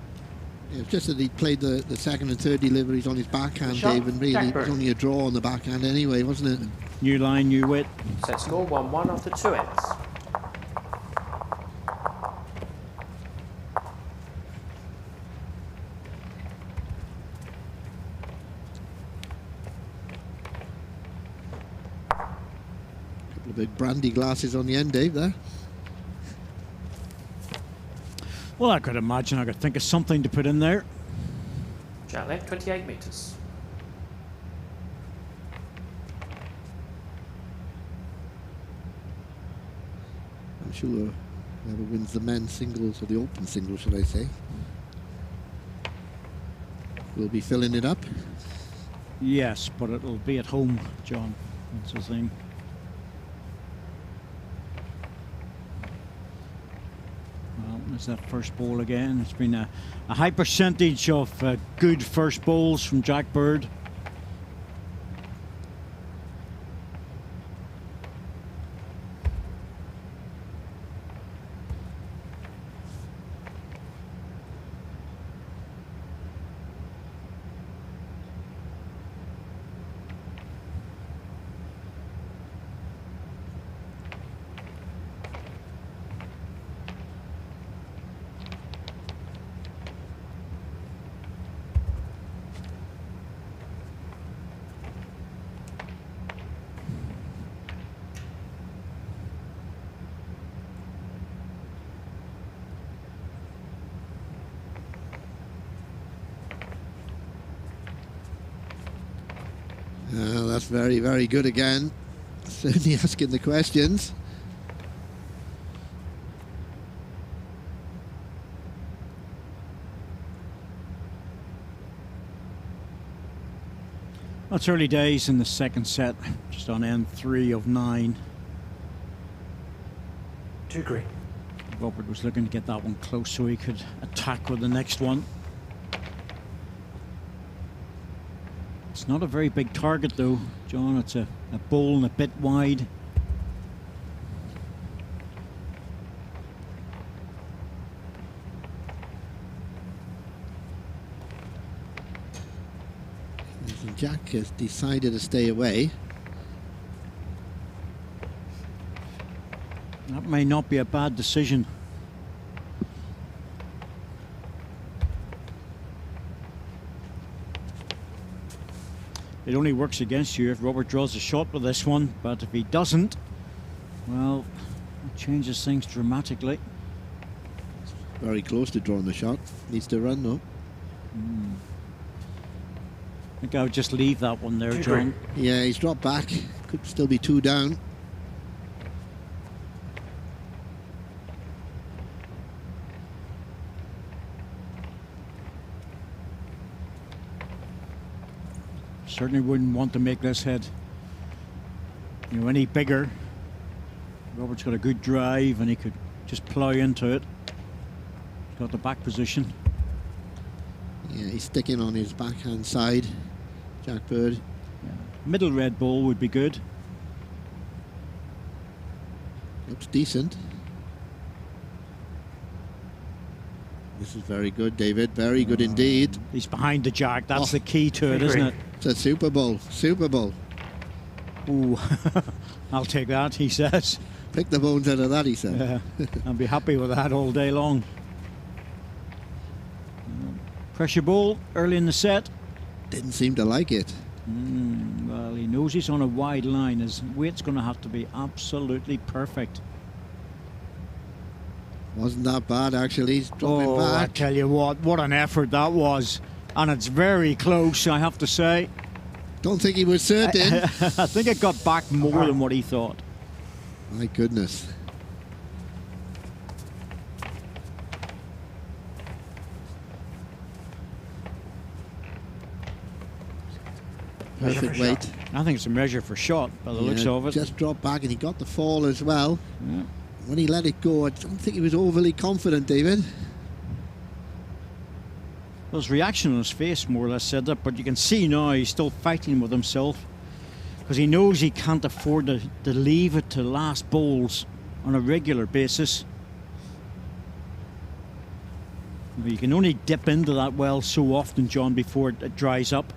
Yeah, it's just that he played the second and third deliveries on his backhand, Shot. Dave, and really it was only a draw on the backhand anyway, wasn't it? New line, new wit. Set score 1-1 after 2 ends. Couple of big brandy glasses on the end, Dave, there. Well, I could imagine I could think of something to put in there. Jack left 28 metres. I'm sure whoever wins the men's singles, or the open singles, should I say, will be filling it up. Yes, but it'll be at home, John. That's the thing. Well, there's that first ball again. It's been a high percentage of good first balls from Jack Bird. That's very, very good again. Certainly asking the questions. Well, it's early days in the second set, just on end 3 of 9. 2 green. Robert was looking to get that one close so he could attack with the next one. It's not a very big target though, John. It's a bowl and a bit wide. Jack has decided to stay away. That may not be a bad decision. It only works against you if Robert draws a shot with this one, but if he doesn't, well, it changes things dramatically. Very close to drawing the shot. Needs to run though. I think I would just leave that one there, 2 John. green. Yeah, he's dropped back. Could still be 2 down. Certainly wouldn't want to make this head any bigger. Robert's got a good drive and he could just plough into it. He's got the back position. Yeah, he's sticking on his backhand side, Jack Bird. Yeah. Middle red ball would be good. Looks decent. This is very good, David. Very good indeed. He's behind the jack. That's the key to it, isn't it? It's a Super Bowl. Super Bowl. Ooh, I'll take that, he says. Pick the bones out of that, he said. Yeah, I'll be happy with that all day long. Pressure ball early in the set. Didn't seem to like it. Well, he knows he's on a wide line. His weight's going to have to be absolutely perfect. Wasn't that bad, actually. He's dropping I back. tell you what an effort that was. And it's very close, I have to say. Don't think he was certain. I think it got back more than what he thought. My goodness. Perfect weight. I think it's a measure for shot by the looks of it. Just dropped back and he got the fall as well. Yeah. When he let it go, I don't think he was overly confident, David. Well, his reaction on his face more or less said that, but you can see now he's still fighting with himself because he knows he can't afford to leave it to last bowls on a regular basis. But you can only dip into that well so often, John, before it dries up.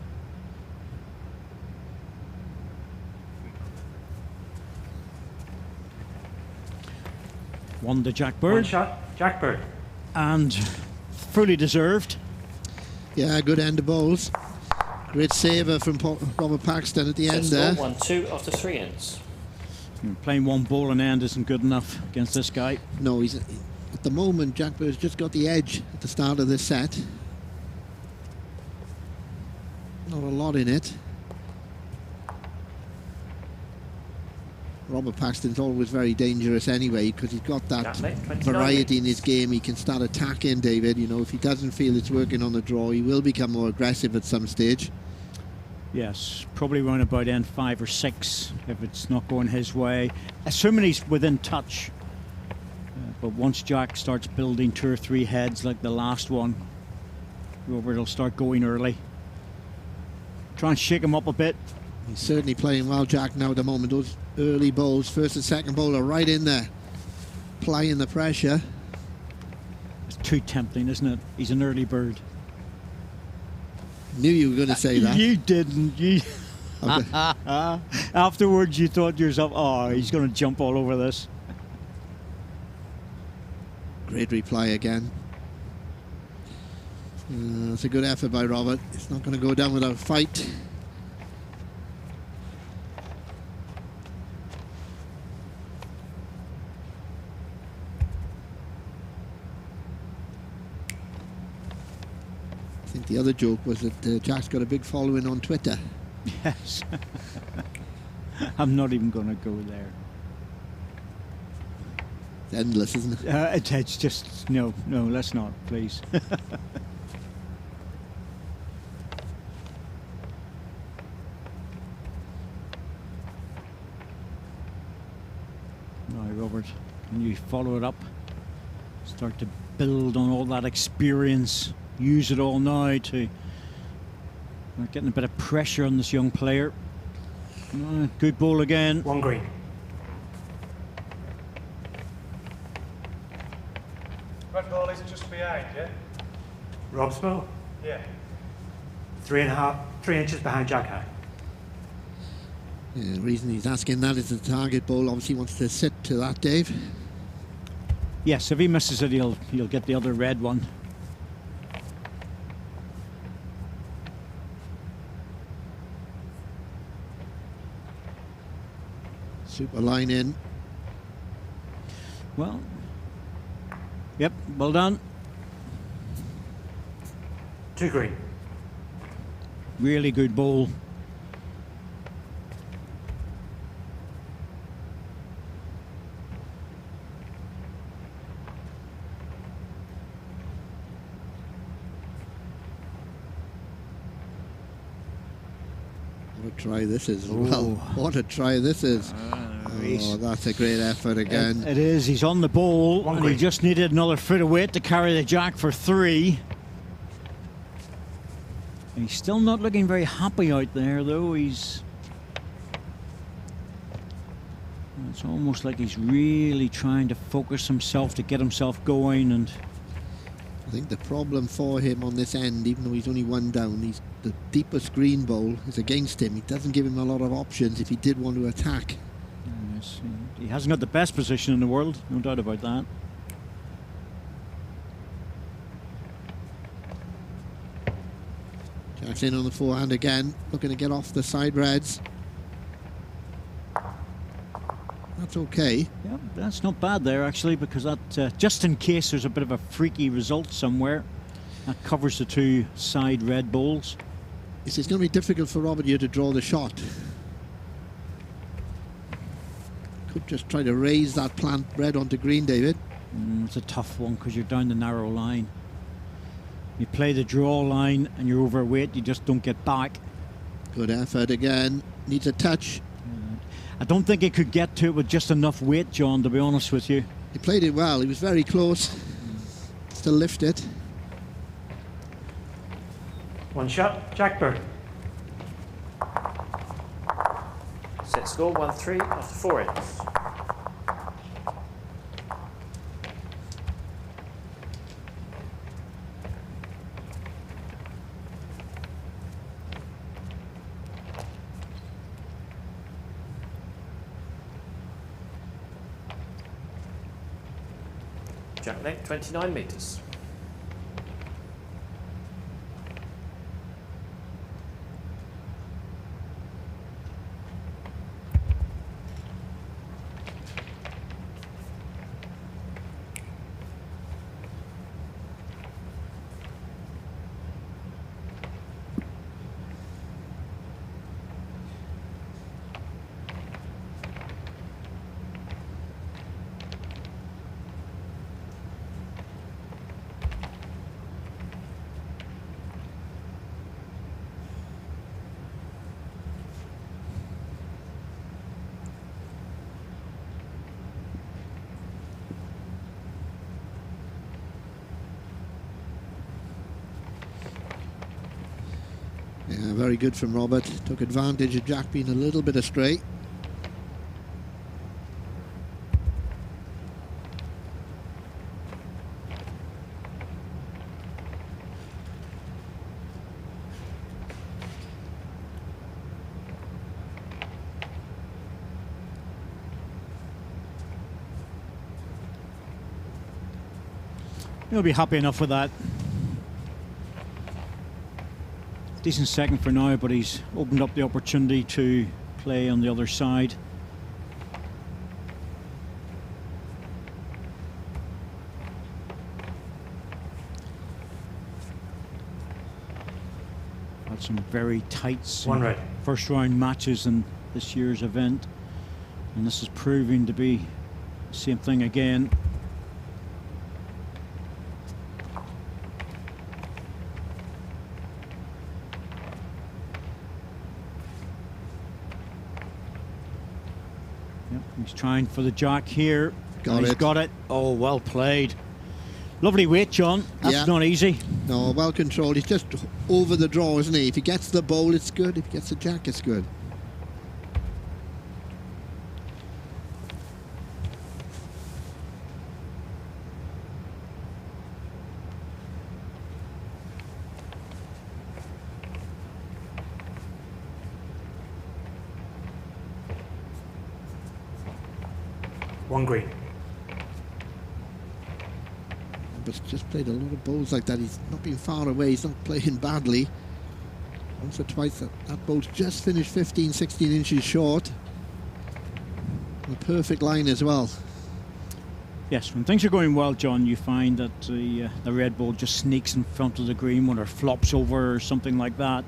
Won the Jack Bird. One shot, Jack Bird. And fully deserved. Yeah, good end of bowls. Great saver from Robert Paxton at the end there. 1-2 after 3 ends. Playing one bowl and end isn't good enough against this guy. No, he's at the moment, Jack Bird's just got the edge at the start of this set. Not a lot in it. Robert Paxton's always very dangerous anyway because he's got that variety in his game. He can start attacking, David. You know, if he doesn't feel it's working on the draw, he will become more aggressive at some stage. Yes, probably around about end 5 or 6 if it's not going his way. Assuming he's within touch. But once Jack starts building 2 or 3 heads like the last one, Robert will start going early. Try and shake him up a bit. He's certainly playing well, Jack, now at the moment. Those early bowls, first and second bowl, are right in there, applying the pressure. It's too tempting, isn't it? He's an early bird. Knew you were going to say that. You didn't. You Afterwards, you thought to yourself, oh, he's going to jump all over this. Great reply again. It's a good effort by Robert. It's not going to go down without a fight. I think the other joke was that Jack's got a big following on Twitter. Yes. I'm not even going to go there. It's endless, isn't it? It's just, no, let's not, please. Now, Robert, can you follow it up? Start to build on all that experience. Use it all now to getting a bit of pressure on this young player. Good ball again. One green. Red ball is just behind, yeah? Rob's ball. Yeah. 3 inches behind Jack High. Yeah, the reason he's asking that is the target ball obviously wants to sit to that, Dave. Yes, if he misses it, he'll get the other red one. Super line in. Well, yep, well done. 2 green. Really good ball. What a try this is as well. What a try this is. race. Oh, that's a great effort again. It is. He's on the bowl, One and he green. just needed another foot of weight to carry the jack for 3. He's still not looking very happy out there, though. It's almost like he's really trying to focus himself to get himself going. And I think the problem for him on this end, even though he's only 1 down, the deepest green bowl is against him. He doesn't give him a lot of options if he did want to attack. yes, he hasn't got the best position in the world, no doubt about that. Jack's in on the forehand again, looking to get off the side reds. That's okay. Yeah, that's not bad there, actually, because that, just in case there's a bit of a freaky result somewhere, that covers the 2 side red bowls. It's going to be difficult for Robert here to draw the shot. Could just try to raise that plant red onto green, David. It's a tough one because you're down the narrow line. You play the draw line and you're overweight, you just don't get back. Good effort again. Needs a touch. I don't think he could get to it with just enough weight, John, to be honest with you. He played it well. He was very close. Still lift it. One shot, Jack bird. Set score 1-3 after 4 ends. Jack length 29 metres. Yeah, very good from Robert. Took advantage of Jack being a little bit astray. He'll be happy enough with that. Decent second for now, but he's opened up the opportunity to play on the other side. Had some very tight One right. first round matches in this year's event, and this is proving to be the same thing again. He's trying for the jack here. He's got it. Oh, well played. Lovely weight, John. That's not easy. No, well controlled. He's just over the draw, isn't he? If he gets the bowl, it's good. If he gets the jack, it's good. One green. But just played a lot of bowls like that. He's not been far away. He's not playing badly. Once or twice that bowl's just finished 15, 16 inches short. A perfect line as well. Yes, when things are going well, John, you find that the red ball just sneaks in front of the green when it flops over or something like that.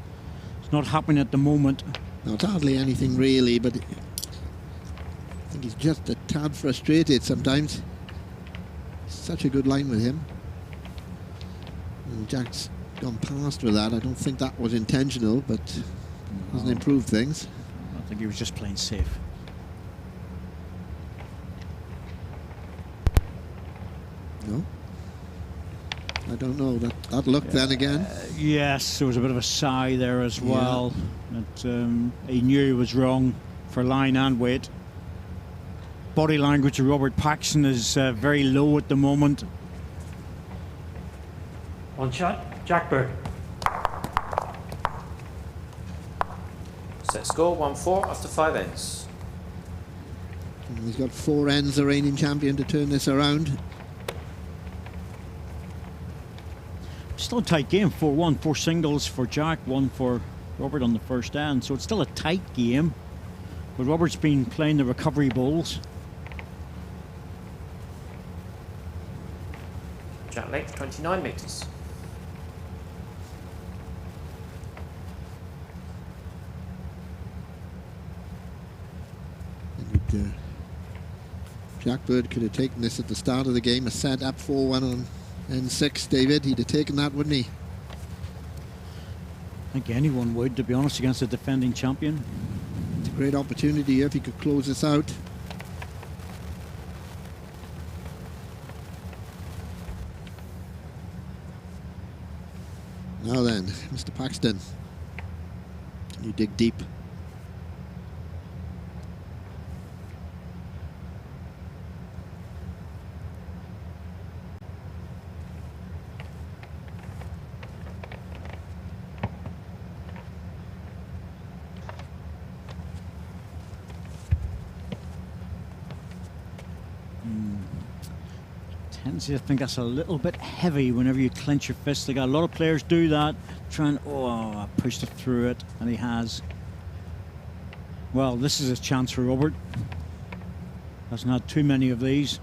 It's not happening at the moment. No, it's hardly anything really, but I think he's just a tad frustrated sometimes. Such a good line with him. And Jack's gone past with that. I don't think that was intentional, but hasn't improved things. I think he was just playing safe. I don't know. That look then again. Yes, there was a bit of a sigh there as well. That he knew he was wrong for line and weight. Body language of Robert Paxton is very low at the moment. One shot, Jackbird. Set score 1-4 after 5 ends. And he's got 4 ends, the reigning champion, to turn this around. Still a tight game. 4-1, 4 singles for Jack, 1 for Robert on the first end. So it's still a tight game. But Robert's been playing the recovery bowls. Jack length 29 metres. And Jackbird could have taken this at the start of the game, a set up 4-1 on N6, David. He'd have taken that, wouldn't he? I think anyone would, to be honest, against a defending champion. It's a great opportunity here if he could close this out. Now then, Mr. Paxton, you dig deep. I think that's a little bit heavy whenever you clench your fist. Like a lot of players do that, try and I pushed it through it, and he has. Well, this is a chance for Robert. Hasn't had too many of these.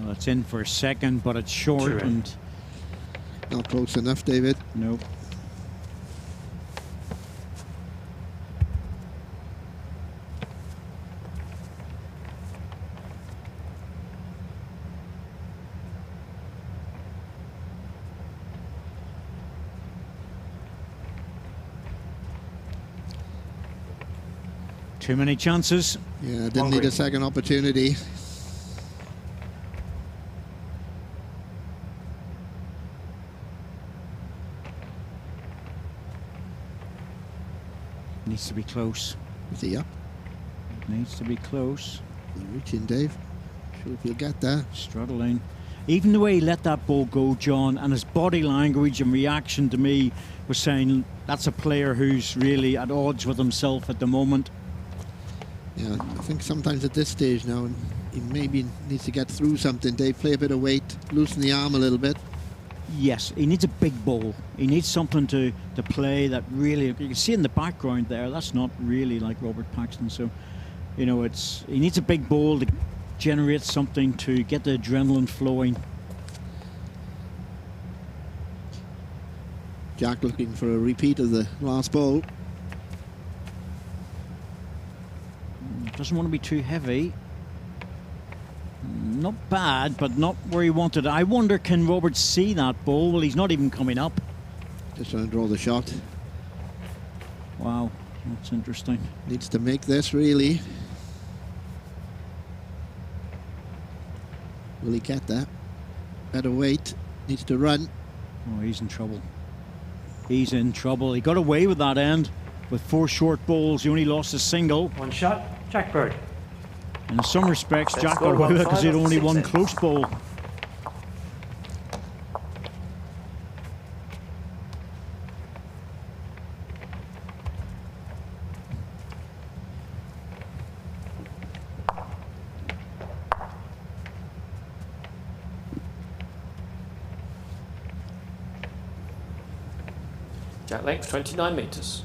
It's in for a second, but it's short and not close enough, David. Nope. Too many chances. Yeah, didn't need a second opportunity. Needs to be close. Is he up? Needs to be close. He's reaching, Dave. Sure if he'll get there. Struggling. Even the way he let that ball go, John, and his body language and reaction to me was saying that's a player who's really at odds with himself at the moment. Yeah, I think sometimes at this stage now, he maybe needs to get through something, Dave. Play a bit of weight, loosen the arm a little bit. Yes, he needs a big ball. He needs something to play that really, you can see in the background there, that's not really like Robert Paxton. So, you know, he needs a big ball to generate something to get the adrenaline flowing. Jack looking for a repeat of the last ball. Doesn't want to be too heavy. Not bad, but not where he wanted it. I wonder, can Robert see that ball? Well, he's not even coming up. Just trying to draw the shot. Wow, that's interesting. Needs to make this, really. Will he get that? Better wait. Needs to run. Oh, he's in trouble. He's in trouble. He got away with that end with 4 short balls. He only lost a single. One shot, Jackbird. In some respects, Let's Jack go got away with it 1-5 because he had only after 6 one ends. close ball. Jack length 29 metres.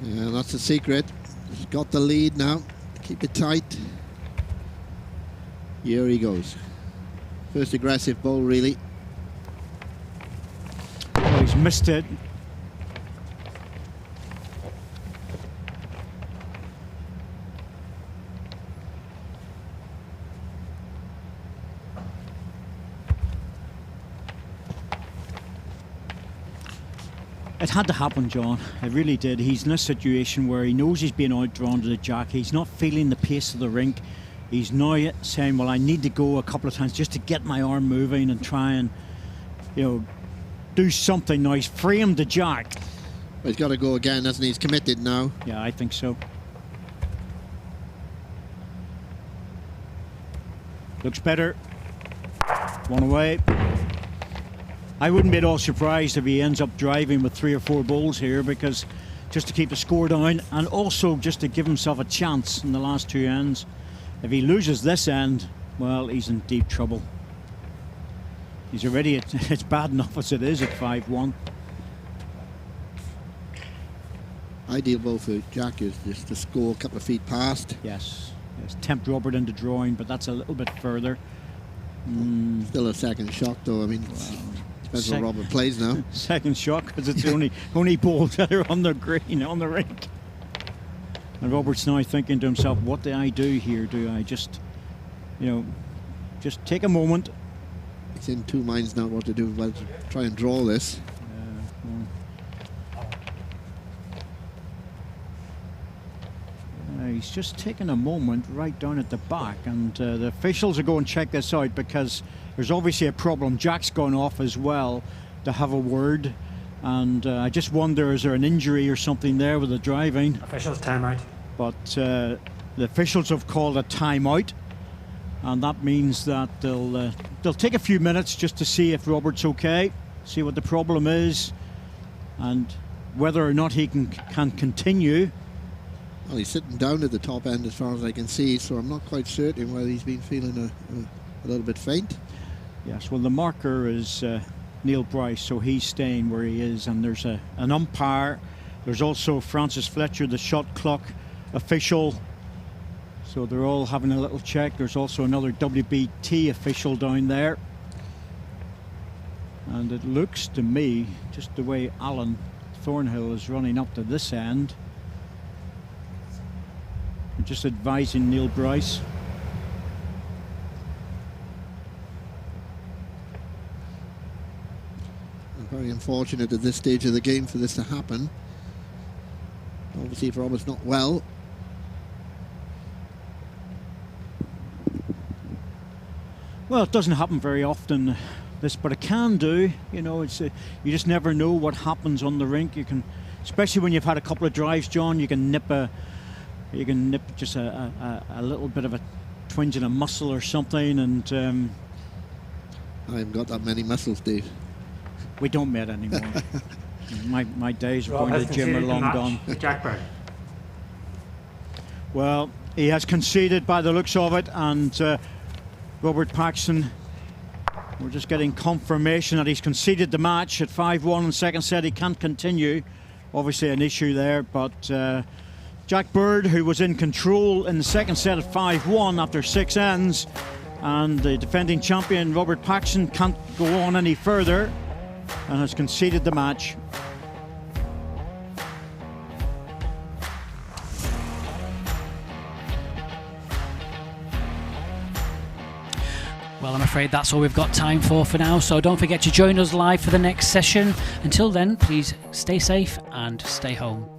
Yeah, that's the secret. He's got the lead now. Keep it tight. Here he goes. First aggressive bowl, really. Oh, he's missed it. It had to happen, John. It really did. He's in a situation where he knows he's being outdrawn to the jack. He's not feeling the pace of the rink. He's now saying, well, I need to go a couple of times just to get my arm moving and try and, you know, do something. Now he's framed the jack. Well, he's got to go again, hasn't he? He's committed now. Yeah, I think so. Looks better. One away. I wouldn't be at all surprised if he ends up driving with 3 or 4 bowls here, because just to keep the score down and also just to give himself a chance in the last 2 ends. If he loses this end, well, he's in deep trouble. He's already it's bad enough as it is at 5-1. Ideal bowl for Jack is just to score a couple of feet past. Yes, tempt Robert into drawing, but that's a little bit further. Still a second shot, though. I mean, depends what Robert plays now. Second shot, because it's the only balls that are on the green, on the rink. And Robert's now thinking to himself, what do I do here? Do I just, you know, just take a moment? He's in 2 minds now what to do. Well, to try and draw this. He's just taking a moment right down at the back, and the officials will go and check this out, because there's obviously a problem. Jack's gone off as well to have a word, and I just wonder, is there an injury or something there with the driving? Officials timeout. But the officials have called a timeout, and that means that they'll take a few minutes just to see if Robert's okay, see what the problem is, and whether or not he can continue. Well, he's sitting down at the top end as far as I can see, so I'm not quite certain whether he's been feeling a little bit faint. Yes, well, the marker is Neil Bryce, so he's staying where he is, and there's an umpire. There's also Francis Fletcher, the shot clock official. So they're all having a little check. There's also another WBT official down there. And it looks to me, just the way Alan Thornhill is running up to this end, just advising Neil Bryce. Very unfortunate at this stage of the game for this to happen. Obviously, if Robert's not well. Well, it doesn't happen very often, this, but it can do. You know, it's you just never know what happens on the rink. You can, especially when you've had a couple of drives, John, you can nip just a little bit of a twinge in a muscle or something, and I haven't got that many muscles, Dave. We don't met anymore. my days of going to the gym are long gone. Jack Bird. Well, he has conceded by the looks of it, and Robert Paxton, we're just getting confirmation that he's conceded the match at 5-1 in second set. He can't continue. Obviously an issue there, but Jack Bird, who was in control in the second set at 5-1 after 6 ends, and the defending champion Robert Paxton can't go on any further and has conceded the match. Well, I'm afraid that's all we've got time for now, so don't forget to join us live for the next session. Until then, please stay safe and stay home.